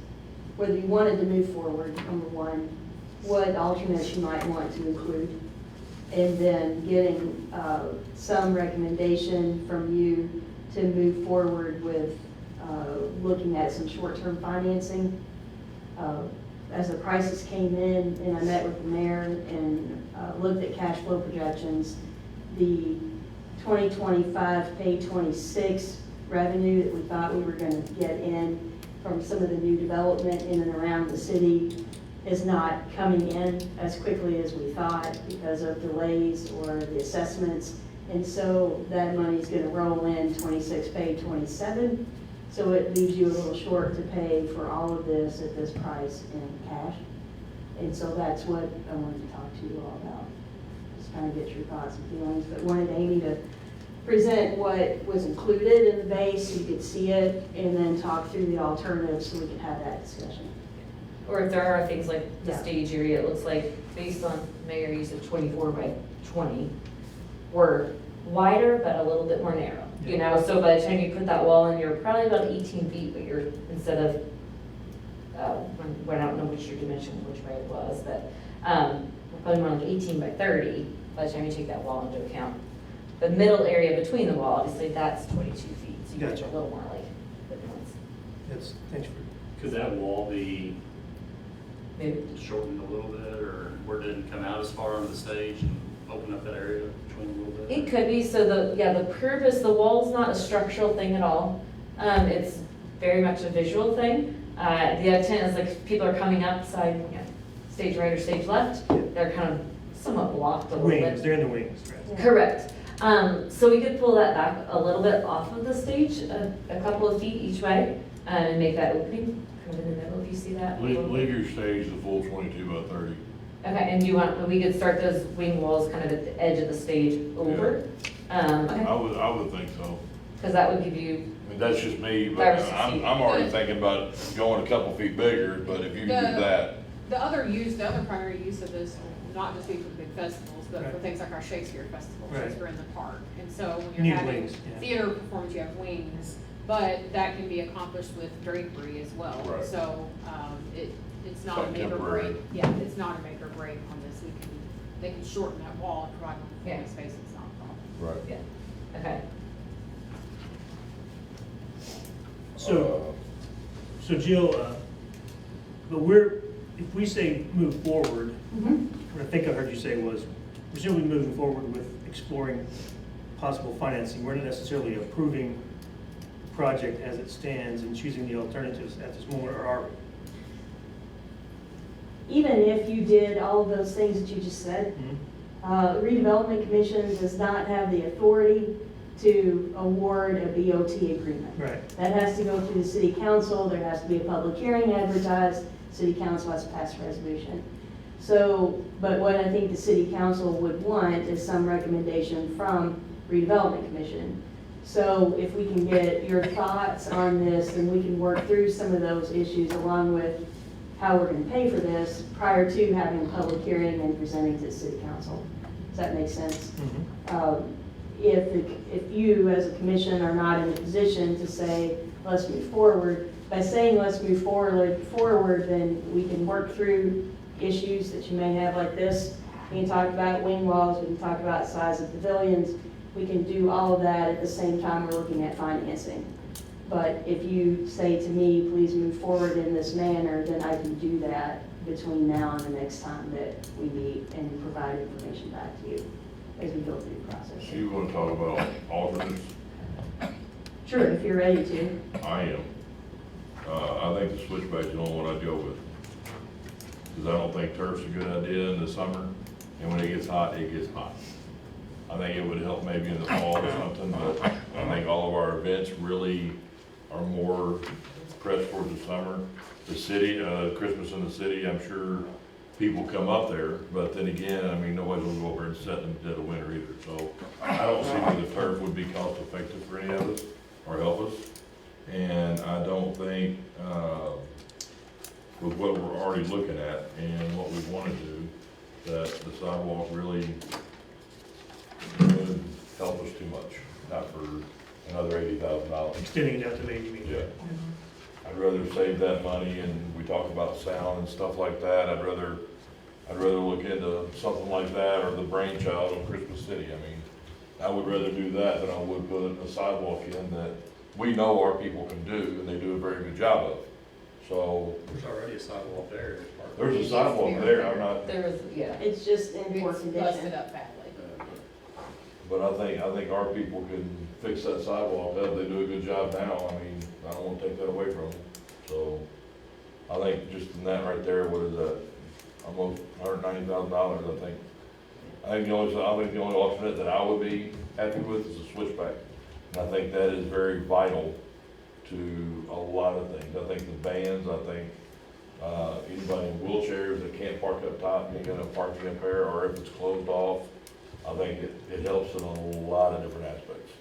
whether you wanted to move forward, number one, what alternates you might want to include, and then getting some recommendation from you to move forward with looking at some short-term financing. As the prices came in, and I met with the mayor and looked at cash flow projections, the 2025 pay 26 revenue that we thought we were going to get in from some of the new development in and around the city is not coming in as quickly as we thought because of delays or the assessments. And so that money is going to roll in 26 pay 27. So it leaves you a little short to pay for all of this at this price in cash. And so that's what I wanted to talk to you all about. Just kind of get your thoughts and feelings, but wanted Amy to present what was included in the base, so you could see it, and then talk through the alternatives so we could have that discussion. Or if there are things like the Yeah. stage area, it looks like, based on Mayor, you said 24 by 20, we're wider but a little bit more narrow. You know, so by the time you put that wall in, you're probably about 18 feet, but you're, instead of, when I don't know which your dimension, which way it was, but we're probably more like 18 by 30 by the time you take that wall into account. The middle area between the wall, obviously, that's 22 feet, so you get Gotcha. a little more like the ones. Thanks for. Could that wall be Maybe. shortened a little bit, or where it didn't come out as far onto the stage and open up that area between a little bit? It could be, so the purpose, the wall's not a structural thing at all. It's very much a visual thing. The intent is like if people are coming outside, you know, stage right or stage left, they're kind of somewhat blocked a little bit. Wings, they're in the wings, right? Correct. So we could pull that back a little bit off of the stage, a couple of feet each way, and make that opening kind of in the middle, if you see that. Leave your stage the full 22 by 30. Okay, and do you want, we could start those wing walls kind of at the edge of the stage over? Okay, I would think so. because that would give you, I mean, that's just me, but 5 or 6 I'm feet. already thinking about going a couple feet bigger, but if you can do that. The other primary use of this will not just be for big festivals, but for Right. things like our Shakespeare Festival, Right. Shakespeare in the Park. And so when Need you're having wings, yeah. theater performance, you have wings. But that can be accomplished with drapery as well. Right. So, it's not a Something make or temporary. break. Yeah, it's not a make or break on this. They can shorten that wall and provide Yeah. more space, it's not a problem. Right. Okay. So Jill, but if we say move forward, what I think I heard you say was, presumably moving forward with exploring possible financing, we're not necessarily approving the project as it stands and choosing the alternatives at this moment, or are we? Even if you did all of those things that you just said, Redevelopment Commission does not have the authority to award a BOT agreement. Right. That has to go through the city council, there has to be a public hearing advertised, city council has to pass a resolution. So, but what I think the city council would want is some recommendation from Redevelopment Commission. So if we can get your thoughts on this, then we can work through some of those issues along with how we're gonna pay for this prior to having a public hearing and presenting to the city council. Does that make sense? If you as a commission are not in a position to say, let's move forward, by saying let's move forward, then we can work through issues that you may have like this. We can talk about wing walls, we can talk about size of pavilions, we can do all of that at the same time we're looking at financing. But if you say to me, please move forward in this manner, then I can do that between now and the next time that we meet and provide information back to you as we go through the process. So you wanna talk about alternates? Sure, if you're ready to. I am. I think the switchback's the only one I'd go with. Cause I don't think turf's a good idea in the summer, and when it gets hot, it gets hot. I think it would help maybe in the fall or something, but I think all of our events really are more pressed towards the summer. The city, Christmas in the city, I'm sure people come up there, but then again, I mean, nobody's gonna go over and sit in the dead of winter either. So I don't see where the turf would be cost effective for any of us or help us. And I don't think, with what we're already looking at and what we wanna do, that the sidewalk really would help us too much, not for another $80,000. Extending it out to May, you mean? Yeah. I'd rather save that money, and we talk about sound and stuff like that, I'd rather look into something like that, or the brainchild of Christmas City. I mean, I would rather do that than I would put a sidewalk in that we know our people can do, and they do a very good job of. So, There's already a sidewalk there. there's a sidewalk there, I'm not, There was, yeah. It's just in poor It's condition. busted up badly. but I think our people can fix that sidewalk up, they do a good job now, I mean, I don't wanna take that away from them. So, I think just in that right there, what is that, almost $190,000, I think. I think the only alternate that I would be happy with is a switchback. And I think that is very vital to a lot of things. I think the bands, I think, anybody in wheelchairs that can't park up top, you ain't got enough parking up there, or if it's closed off, I think it helps in a lot of different aspects.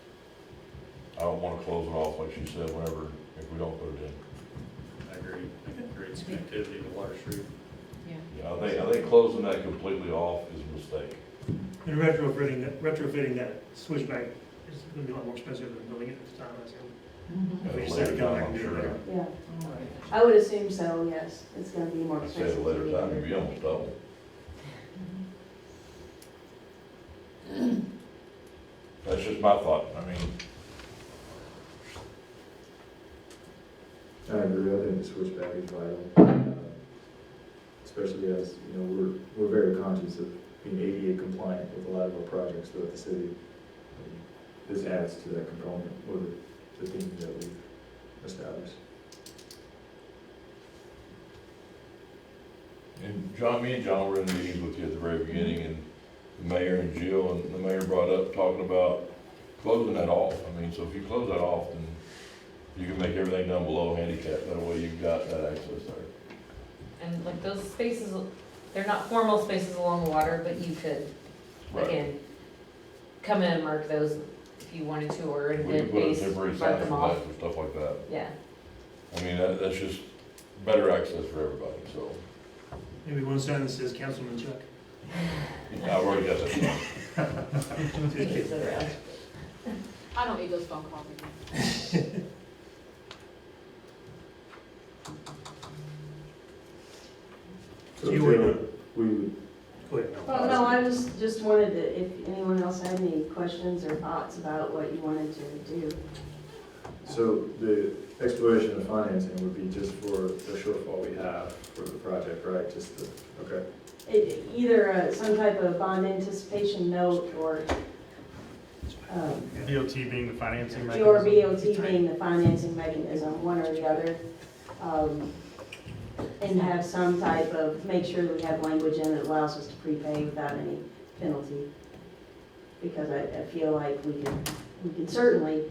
I don't wanna close it off, like she said, if we don't put it in. I agree. I think creates connectivity to Water Street. Yeah, I think closing that completely off is a mistake. And retrofitting that switchback is gonna be a lot more expensive than building it this time, I assume. At We a just later have to come time, back I'm and do it sure. later. Yeah, I would assume so, yes. It's gonna be more I expensive. said a later time, it'd be almost double. That's just my thought, I mean, I agree, I think the switchback is vital, especially as, you know, we're very conscious of being ADA compliant with a lot of our projects throughout the city. This adds to that component, or the things that we've established. and John, me and John were in meetings with you at the very beginning, and the mayor and Jill, and the mayor brought up talking about closing that off. I mean, so if you close that off, then you can make everything down below handicap, that way you've got that access there. And like those spaces, they're not formal spaces along the water, but you could, Right. again, come in and mark those if you wanted to, or in We can the put a base, temporary mark sign them for off. that, and stuff like that. Yeah. I mean, that's just better access for everybody, so. Maybe one sign that says Councilman Chuck. I've already got that. Keeps it around. I don't need those phone calls anymore. you Taylor, would, we would, go ahead. Well, no, I just wanted to, if anyone else had any questions or thoughts about what you wanted to do. so the exploration of financing would be just for the shortfall we have for the project, right? Just the, okay. Either some type of bond anticipation note or, DOT being the financing or mechanism. BOT being the financing mechanism, one or the other. And have some type of, make sure that we have language in that allows us to prepay without any penalty. Because I feel like we can certainly,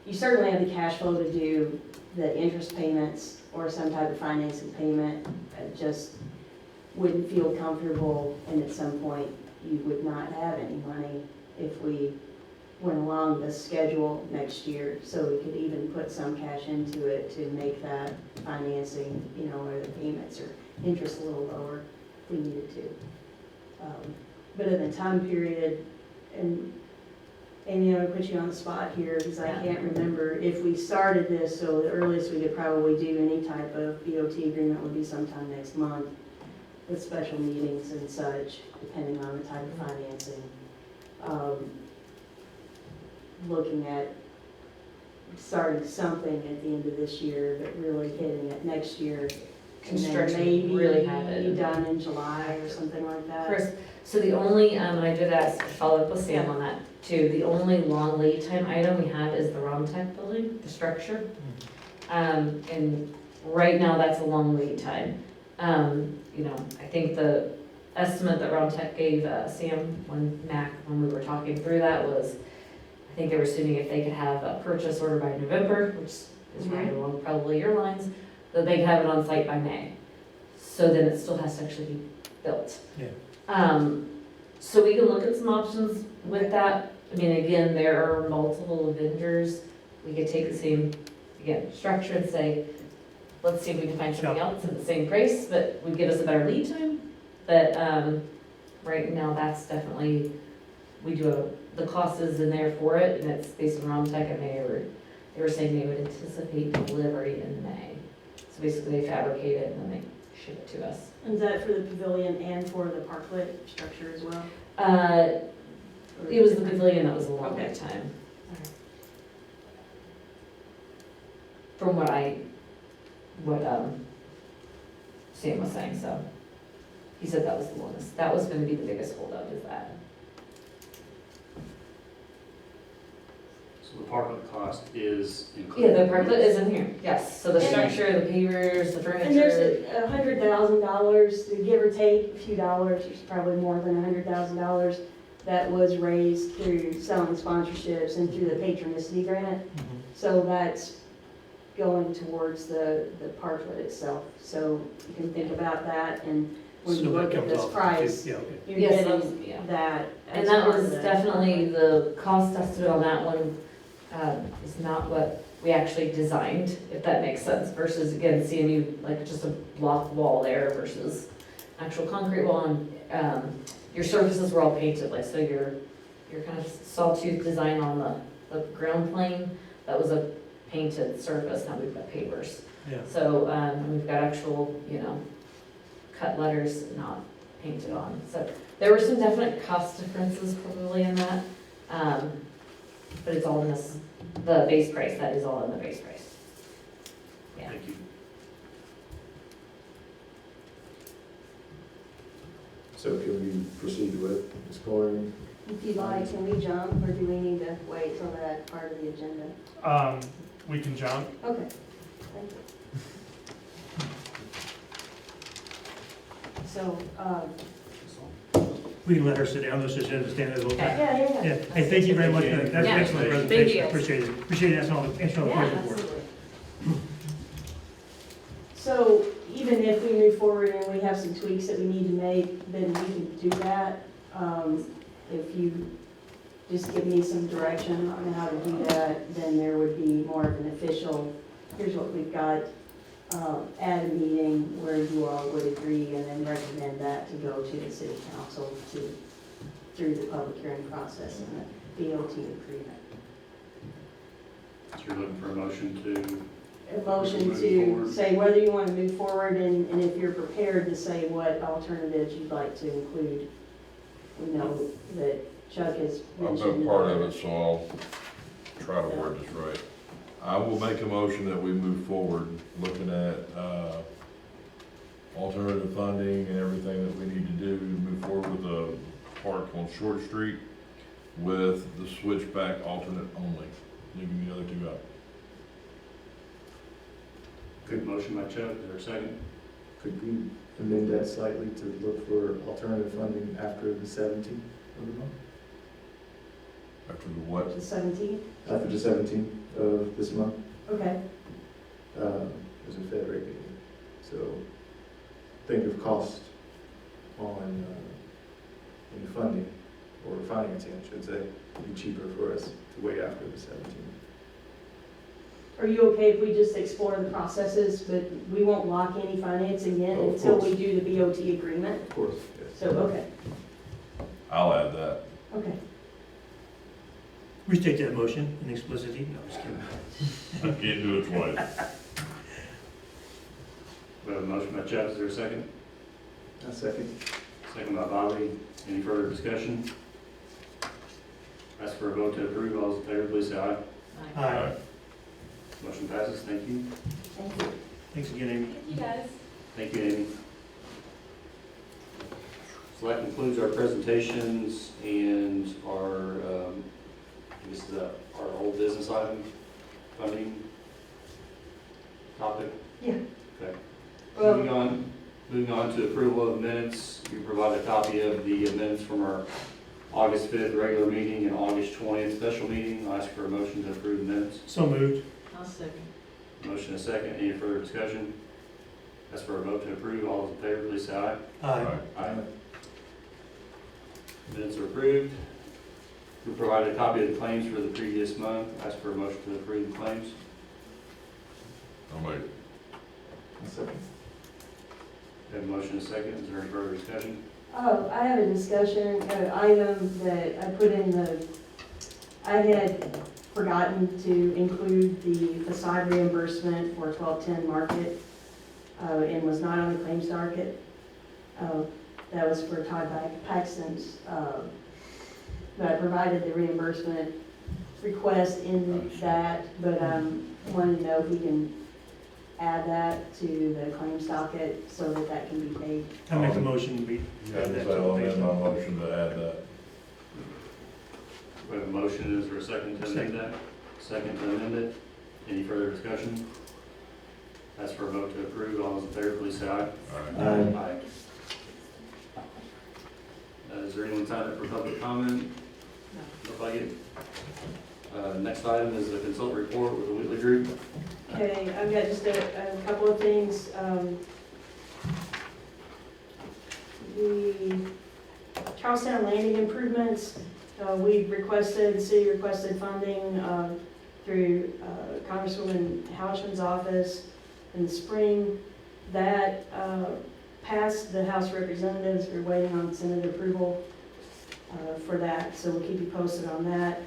you certainly have the cash flow to do the interest payments or some type of financing payment. I just wouldn't feel comfortable, and at some point, you would not have any money if we went along the schedule next year, so we could even put some cash into it to make that financing, or the payments or interest a little lower if we needed to. But in the time period, and Amy, I'm gonna put you on the spot here because I can't remember if we started this, so the earliest we could probably do any type of BOT agreement would be sometime next month with special meetings and such, depending on the type of financing. Looking at starting something at the end of this year, but really hitting it next year. And then Construction maybe really have it. done in July or something like that. Chris, so the only, and I did ask, follow up with Sam on that too, the only long lead time item we have is the Romtech building, the structure. And right now, that's a long lead time. I think the estimate that Romtech gave Sam, when we were talking through that was, I think they were assuming if they could have a purchase order by November, which is right along probably your lines, that they could have it on site by May. So then it still has to actually be built. Yeah. So we can look at some options with that. I mean, again, there are multiple vendors. We could take the same, again, structure and say, let's see if we can find something else at the same price, but would give us a better lead time. But right now, that's definitely, we do have, the cost is in there for it, and it's based on Romtech, and they were saying they would anticipate delivery in May. So basically, they fabricate it and then they ship it to us. Is that for the pavilion and for the parklet structure as well? It was the pavilion that was a long Okay. lead time. From what Sam was saying, so. He said that was the longest, that was gonna be the biggest holdup, is that. So the parklet cost is Yeah, included. the parklet is in here, yes, so the And- structure, the pavers, the And there's furniture. $100,000, to give or take a few dollars, there's probably more than $100,000 that was raised through selling sponsorships and through the patronicity grant. So that's going towards the parklet itself. So you can think about that, and when you look at this price, Yeah, okay. you're Yes, getting yeah. that. And as that part was of the definitely, the cost estimate on that one is not what we actually designed, if that makes sense, versus again, CMU, like just a block wall there versus actual concrete wall, and your surfaces were all painted, like, so your kind of sawtooth design on the ground plane, that was a painted surface, now we've got pavers. Yeah. So, we've got actual, cut letters not painted on. So there were some definite cost differences probably in that. But it's all in the base price, that is all in the base price. Yeah. Thank you. So can we proceed with exploring? If you like, can we jump, or do we need to wait till that part of the agenda? We can jump. Okay, thank you. So, We can let her sit down, let's just understand it a little bit. yeah. Yeah, hey, thank you very much, that's an Yeah. excellent Thank presentation, you. appreciate it. Appreciate answering all the questions for us. Absolutely. So even if we move forward and we have some tweaks that we need to make, then we can do that. If you just give me some direction on how to do that, then there would be more of an official, here's what we've got, at a meeting where you all would agree and then recommend that to go to the city council through the public hearing process and the BOT agreement. So you're looking for a motion to a motion Move to forward. say whether you want to move forward and if you're prepared to say what alternatives you'd like to include. We know that Chuck has I've mentioned. been part of it, so I'll try to word this right. I will make a motion that we move forward, looking at, alternative funding and everything that we need to do to move forward with a park on Short Street with the switchback alternate only, leaving the other two out. Good motion by Chuck, is there a second? Could we amend that slightly to look for alternative funding after the 17th of the month? After the what? The 17th? After the 17th of this month, Okay. there's a Fed rate meeting. So think of cost on, in funding, or financing, I should say, it'd be cheaper for us to wait after the 17th. Are you okay if we just explore the processes, but we won't lock any financing in Oh, of until we course. do the BOT agreement? Of course, yes. So, okay, I'll add that. okay. Restate that motion in explicitly. No, just kidding. I can't do it twice. We have a motion by Chuck, is there a second? A second. Second by Bobby. Any further discussion? Ask for a vote to approve. All those in favor, please say aye. Aye. Motion passes. Thank you. Thank you. Thanks again, Amy. Thank you, guys. Thank you, Amy. So that concludes our presentations and our, this is our old business item, funding topic. Yeah. Okay. Well- Moving on to approval of minutes. You provide a copy of the minutes from our August 5th regular meeting and August 20th special meeting. I'll ask for a motion to approve the minutes. So moved. I'll second. Motion and second. Any further discussion? Ask for a vote to approve. All those in favor, please say aye. Aye. Aye. Minutes are approved. We provided a copy of the claims for the previous month. Ask for a motion to approve the claims. I'll make, A second. Have a motion and a second. Is there any further discussion? Oh, I have a discussion, item that I put in I had forgotten to include the facade reimbursement for 1210 Market, and was not on the claims docket. That was for Todd Paxton's, but I provided the reimbursement request in that, but, wanted to know if we can add that to the claims docket so that that can be paid. I make a motion, we add that to I'll the amend my motion to add that. We have a motion. Is there a second to amend that? Second to amend it. Any further discussion? Ask for a vote to approve. All those in favor, please say aye. All right. Aye. Is there anyone signed up for public comment? Look like it. Next item is the consult report with the Whitley Group. Okay, I've got just a couple of things. The Charlestown landing improvements, the city requested funding through Congresswoman Houshman's office in the spring. That passed the House of Representatives. We're waiting on Senate approval for that, so we'll keep you posted on that.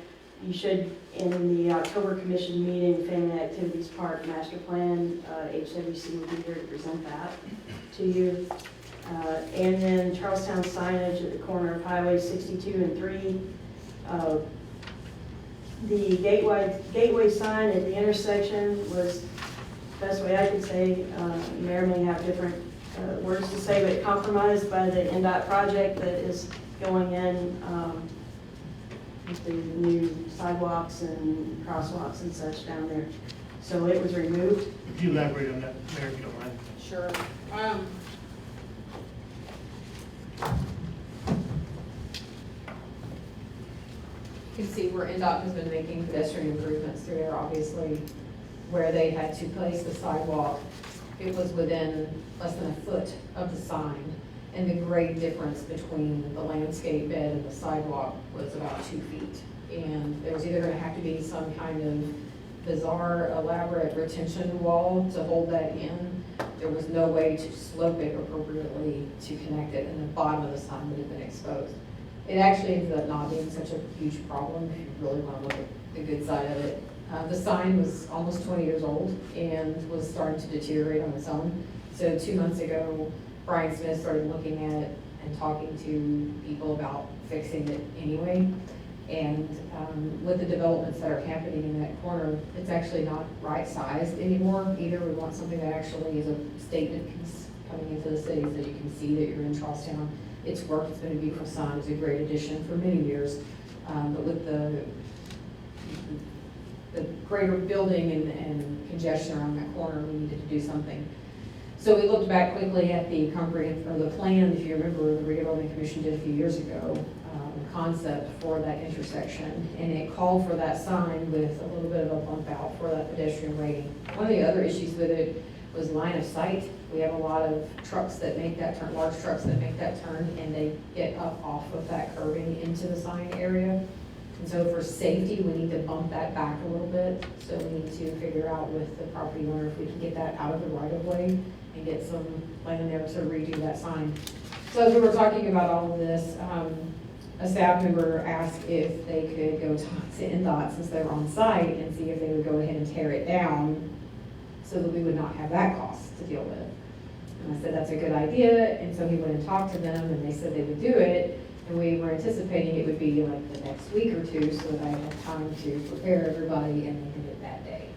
You should, in the October commission meeting, Family Activities Park Master Plan, HWC will be here to present that to you. And then Charlestown signage at the corner of Highway 62 and 3. The gateway sign at the intersection was, the best way I could say, Mayor may have different words to say, but compromised by the NDOT project that is going in, with the new sidewalks and crosswalks and such down there. So it was removed. Could you elaborate on that, Mayor, if you don't mind? Sure. You can see where NDOT has been making pedestrian improvements through there, obviously, where they had to place the sidewalk. It was within less than a foot of the sign, and the grade difference between the landscape bed and the sidewalk was about 2 feet. And there was either gonna have to be some kind of bizarre, elaborate retention wall to hold that in. There was no way to slope it appropriately to connect it, and the bottom of the sign would have been exposed. It actually ended up not being such a huge problem if you really want to look at the good side of it. The sign was almost 20 years old and was starting to deteriorate on its own. So 2 months ago, Brian Smith started looking at it and talking to people about fixing it anyway. And with the developments that are happening in that corner, it's actually not right-sized anymore either. We want something that actually is a statement piece coming into the city so that you can see that you're in Charlestown. It's worked, it's been a beautiful sign, it's a great addition for many years. But with the greater building and congestion around that corner, we needed to do something. So we looked back quickly at the the plan, if you remember, the Redevelopment Commission did a few years ago, concept for that intersection, and it called for that sign with a little bit of a bump out for that pedestrian rating. One of the other issues with it was line of sight. We have a lot of trucks that make that turn, large trucks that make that turn, and they get up off of that curving into the sign area. And so for safety, we need to bump that back a little bit. So we need to figure out with the property owner if we can get that out of the right of way and get some land there to redo that sign. So as we were talking about all of this, a staff member asked if they could go talk to NDOT since they were on site and see if they would go ahead and tear it down so that we would not have that cost to deal with. And I said, that's a good idea. And so he went and talked to them and they said they would do it. And we were anticipating it would be like the next week or two so that I had time to prepare everybody, and they did it that day.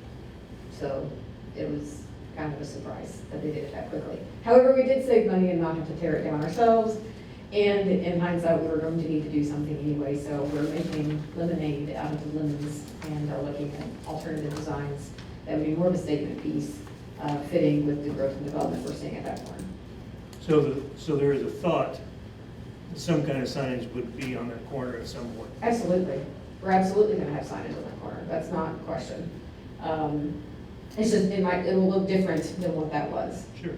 So it was kind of a surprise that they did it that quickly. However, we did save money and not have to tear it down ourselves. And in hindsight, we were going to need to do something anyway, so we're making lemonade out of the lemons and are looking at alternative designs that would be more of a statement piece, fitting with the growth and development we're seeing at that point. So there is a thought that some kind of signage would be on that corner at some point. Absolutely. We're absolutely going to have signage on that corner. That's not a question. It's just, it will look different than what that was. Sure.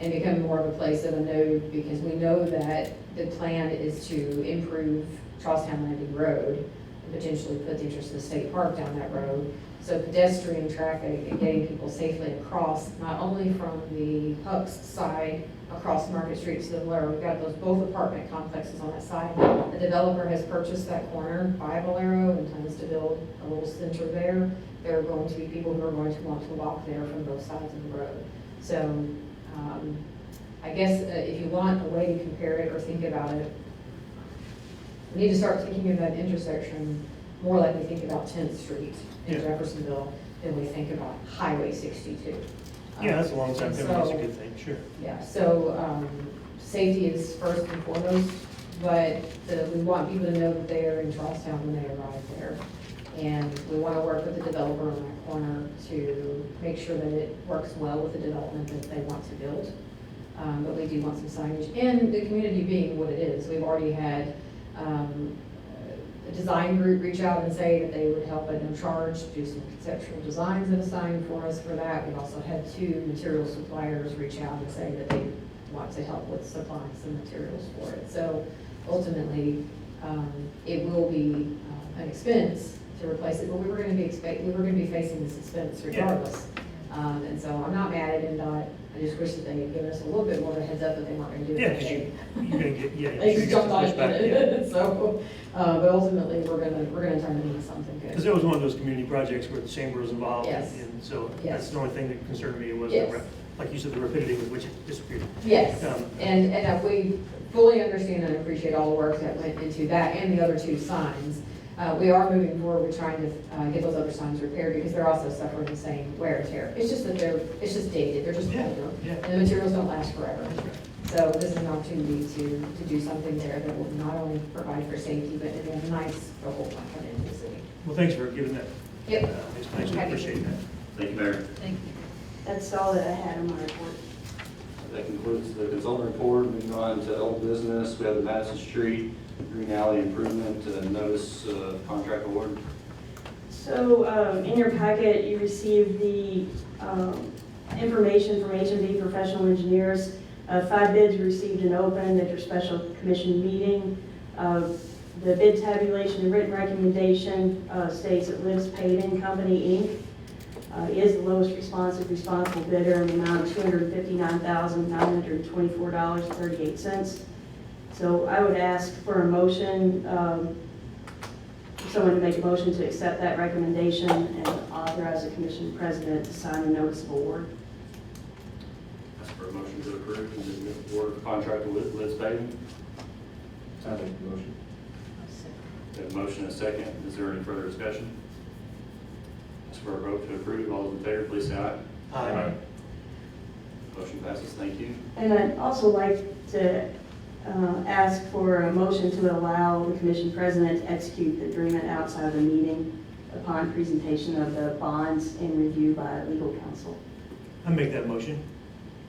And become more of a place of a node, because we know that the plan is to improve Charlestown Landing Road and potentially put the interest of the state park down that road. So pedestrian traffic and getting people safely across, not only from the Huck's side across Market Street to the Valero. We've got those both apartment complexes on that side. The developer has purchased that corner by Valero and intends to build a little center there. There are going to be people who are going to want to walk there from both sides of the road. So I guess if you want a way to compare it or think about it, we need to start thinking of that intersection more like we think about 10th Street in Jeffersonville than we think about Highway 62. Yeah, that's a long time coming, that's a good thing, sure. Yeah, so safety is first and foremost, but we want people to know that they are in Charlestown when they arrive there. And we want to work with the developer on that corner to make sure that it works well with the development that they want to build. But we do want some signage, and the community being what it is. We've already had a design group reach out and say that they would help at no charge, do some conceptual designs of a sign for us for that. We've also had 2 material suppliers reach out and say that they want to help with supplying some materials for it. So ultimately, it will be an expense to replace it, but we were going to be facing this expense regardless. And so I'm not mad at NDOT. I just wish that they had given us a little bit more of a heads up that they weren't going to do it. Yeah, that because day. you're going to get, They sure just you got jumped on the pushback, yeah. it. So, but ultimately, we're gonna turn it into something Because good. that was one of those community projects where the chamber was involved. Yes. And so Yes. that's the only thing that concerned me was, Yes. like you said, the rapidity with which it disappeared. Yes, Um, and we fully understand and appreciate all the work that went into that and the other 2 signs. We are moving forward with trying to get those other signs repaired because they're also suffering the same wear and tear. It's just that it's just dated, they're just Yeah, older, yeah. and the materials don't last forever. So this is an opportunity to do something there that will not only provide for safety, but in a nice focal point coming into the city. Well, thanks for giving that Yep. explanation, I appreciate that. Thank you, Mayor. Thank you. That's all that I had on my report. That concludes the consultant report. Moving on to old business, we have the Madison Street Green Alley Improvement Notice Contract Award. So in your packet, you received the information from H&B Professional Engineers. 5 bids were received and opened at your special commission meeting. The bid tabulation and written recommendation states that Lives Paving Company, Inc. Is the lowest responsible bidder in the amount of $259,924.38. So I would ask for a motion to someone to make a motion to accept that recommendation and authorize the commission president to sign the notice of award. Ask for a motion to approve the award of contract with Liz Paving. I make the motion. We have a motion and a second. Is there any further discussion? Ask for a vote to approve. All those in favor, please say aye. Aye. Motion passes. Thank you. And I'd also like to ask for a motion to allow the commission president to execute the agreement outside of the meeting upon presentation of the bonds and review by legal counsel. I make that motion.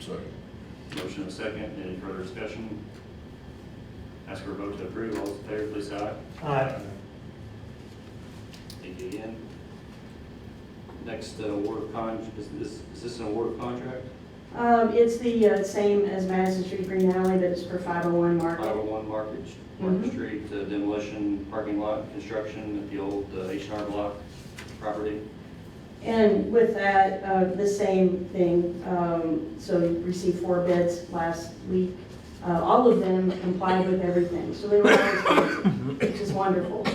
Second. Motion and a second. Any further discussion? Ask for a vote to approve. All those in favor, please say aye. Aye. Thank you again. Next, award of is this an award of contract? It's the same as Madison Street Green Alley, but it's for 501 Market. 501 Market Mhm. Street, demolition, parking lot construction at the old H&R Block property. And with that, the same thing, so we received 4 bids last week. All of them complied with everything, so they were all responsive, which is wonderful.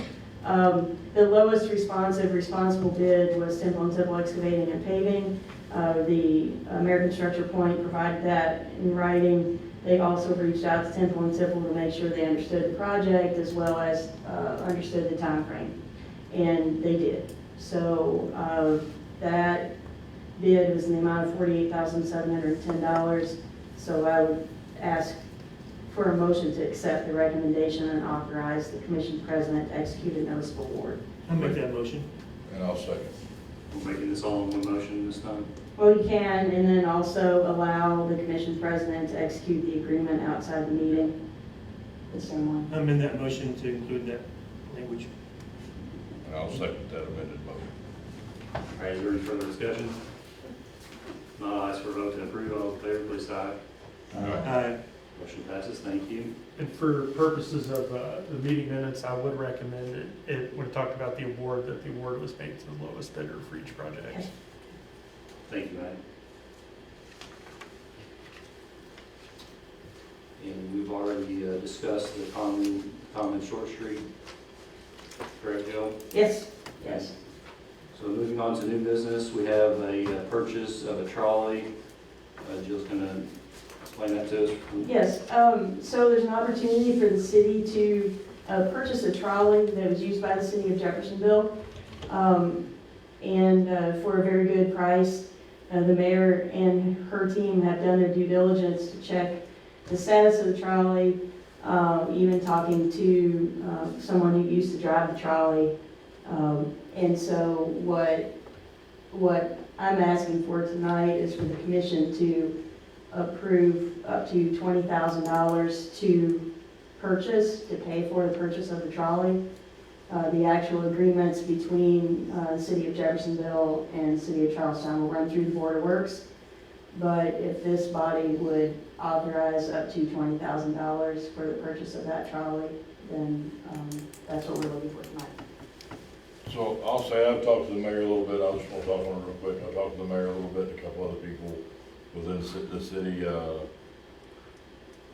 The lowest responsible bid was Temple and Temple Excavating and Paving. The American Structure Point provided that in writing. They also reached out to Temple and Temple to make sure they understood the project as well as understood the time frame, and they did. So that bid was in the amount of $48,710. So I would ask for a motion to accept the recommendation and authorize the commission president to execute a notice of award. I make that motion. And I'll second. We're making this all in one motion this time. Well, you can, and then also allow the commission president to execute the agreement outside the meeting. The same one. I'm in that motion to include that language. And I'll second that amended motion. All right, is there any further discussion? Not, I'll ask for a vote to approve. All in favor, please say aye. Aye. Motion passes. Thank you. And for purposes of the meeting minutes, I would recommend it, when it talked about the award, that the award was made to the lowest bidder for each project. Thank you, Matt. And we've already discussed the common Short Street. Correct, Joe? Yes, yes. So moving on to new business, we have a purchase of a trolley. Jill's gonna explain that to us. Yes, so there's an opportunity for the city to purchase a trolley that was used by the city of Jeffersonville, and for a very good price. The mayor and her team have done their due diligence to check the status of the trolley, even talking to someone who used to drive the trolley. And so what I'm asking for tonight is for the commission to approve up to $20,000 to pay for the purchase of the trolley. The actual agreements between the city of Jeffersonville and the city of Charlestown will run through the Board of Works. But if this body would authorize up to $20,000 for the purchase of that trolley, then that's what we're looking for tonight. So I'll say, I've talked to the mayor a little bit, I just want to talk on it real quick. I talked to the mayor a little bit, and a couple other people within the city.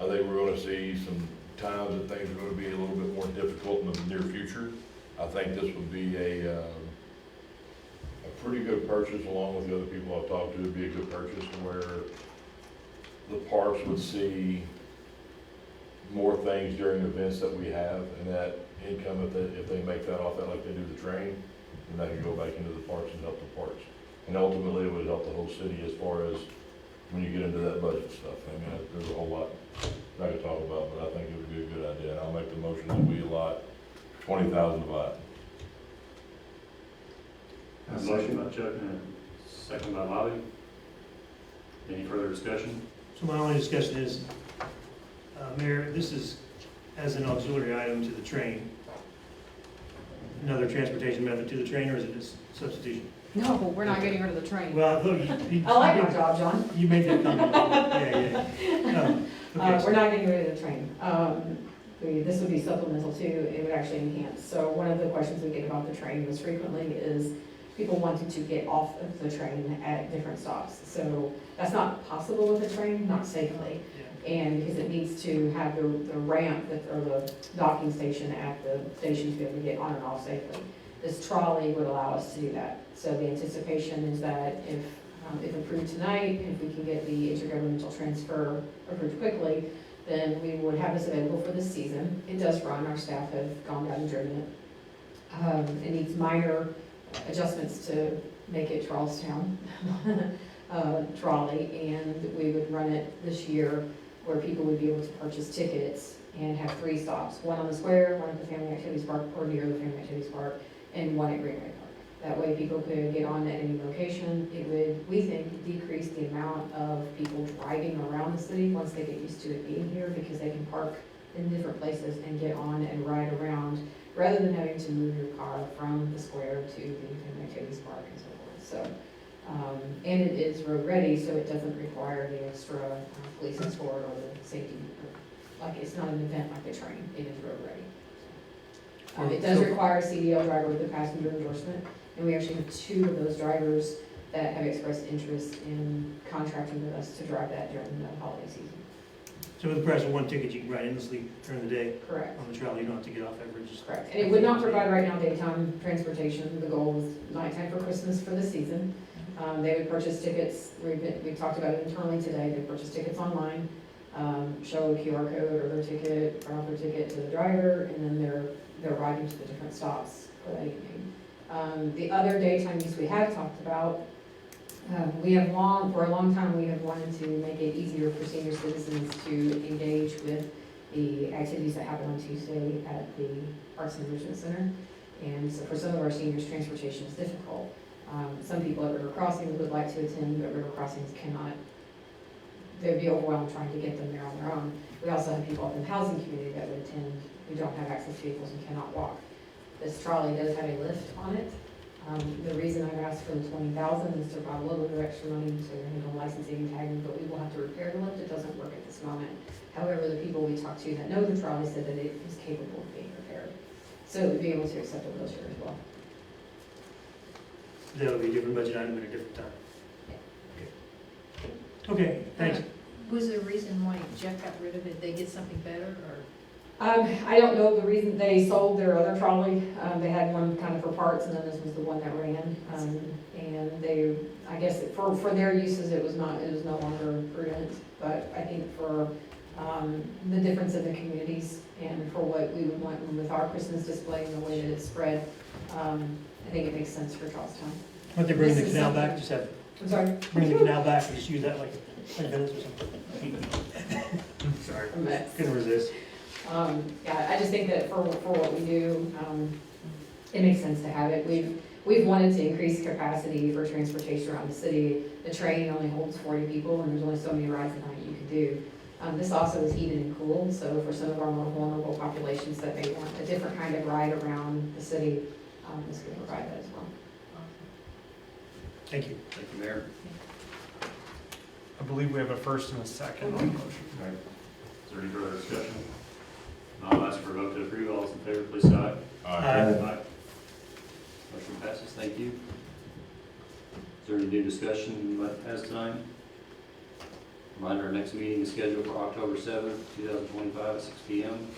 I think we're gonna see some times that things are gonna be a little bit more difficult in the near future. I think this would be a pretty good purchase, along with the other people I've talked to. It'd be a good purchase where the parks would see more things during events that we have, and that income, if they make that off that like they do the train, then that can go back into the parks and help the parks. And ultimately, it would help the whole city as far as when you get into that budget stuff. I mean, there's a whole lot I could talk about, but I think it would be a good idea. And I'll make the motion that we allot $20,000 to buy it. A motion by Chuck and a second by Bobby. Any further discussion? So my only discussion is, Mayor, this is as an auxiliary item to the train. Another transportation method to the train, or is it just substitution? No, we're not getting rid of the train. Well, I thought you. I like my job, John. You made that comment. Yeah. Okay. We're not getting rid of the train. This would be supplemental too, it would actually enhance. So one of the questions we get about the train most frequently is, people wanting to get off of the train at different stops. So that's not possible with a train, not safely. And because it needs to have the ramp or the docking station at the station to be able to get on and off safely. This trolley would allow us to do that. So the anticipation is that if approved tonight, if we can get the intergovernmental transfer approved quickly, then we would have this available for this season. It does run, our staff have gone down and driven it. It needs minor adjustments to make it Charlestown trolley, and we would run it this year where people would be able to purchase tickets and have 3 stops, one on the square, one at the Family Activities Park or near the Family Activities Park, and one at Greenway Park. That way people could get on at any location. It would, we think, decrease the amount of people driving around the city once they get used to it being here, because they can park in different places and get on and ride around, rather than having to move your car from the square to the Family Activities Park and so forth. So, and it is road ready, so it doesn't require the extra police escort or the safety. Like, it's not an event like a train, it is road ready. It does require a CDL driver with a passenger endorsement, and we actually have 2 of those drivers that have expressed interest in contracting with us to drive that during the holiday season. So with the price of 1 ticket, you can ride endlessly during the day Correct. on the trail, you don't have to get off ever, just. Correct. And it would not provide right now daytime transportation. The goal is nighttime for Christmas for the season. They would purchase tickets, we talked about it internally today, they purchase tickets online, show a QR code or their ticket, print out their ticket to the driver, and then they're riding to the different stops for that evening. The other daytime use we have talked about, for a long time, we have wanted to make it easier for senior citizens to engage with the activities that happen on Tuesday at the Arts and Enrichment Center. And so for some of our seniors, transportation is difficult. Some people at River Crossings would like to attend, but River Crossings cannot, they'd be overwhelmed trying to get them there on their own. We also have people up in the housing community that would attend who don't have access to vehicles and cannot walk. This trolley does have a lift on it. The reason I've asked for the $20,000 is to provide a little bit of extra money to handle licensing and tagging, but we will have to repair the lift. It doesn't work at this moment. However, the people we talked to that know the trolley said that it is capable of being repaired. So it would be able to accept a wheelchair as well. That would be a different budget item at a different time. Okay, thanks. Was there a reason why Jeff got rid of it? They did something better, or? I don't know the reason. They sold their other trolley. They had one kind of for parts, and then this was the one that ran. And they, I guess for their uses, it was no longer prudent. But I think for the difference in the communities and for what we would want with our Christmas display and the way that it's spread, I think it makes sense for Charlestown. Why don't they bring the This is canal back, something- just have, I'm sorry? bring the canal back and just use that like Venice or something? Sorry, A mess. couldn't resist. Yeah, I just think that for what we do, it makes sense to have it. We've wanted to increase capacity for transportation around the city. The train only holds 40 people, and there's only so many rides a night you can do. This also is heated and cooled, so for some of our more vulnerable populations that may want a different kind of ride around the city, this could provide that as well. Thank you. Thank you, Mayor. I believe we have a first and a second on the motion. All right. Is there any further discussion? I'll ask for a vote to approve. All those in favor, please say aye. Aye. Motion passes. Thank you. Is there any new discussion as tonight? Reminder, our next meeting is scheduled for October 7th, 2025 at 6 p.m.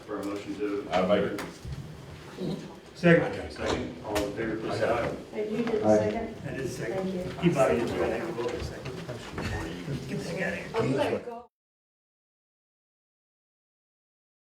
For a motion to. I make it. Second. Second. All in favor, please say aye. Hey, you did the second? I did second. Thank you. He bought it, I think, we'll vote in a second. Get the heck out of here. Oh, you let it go.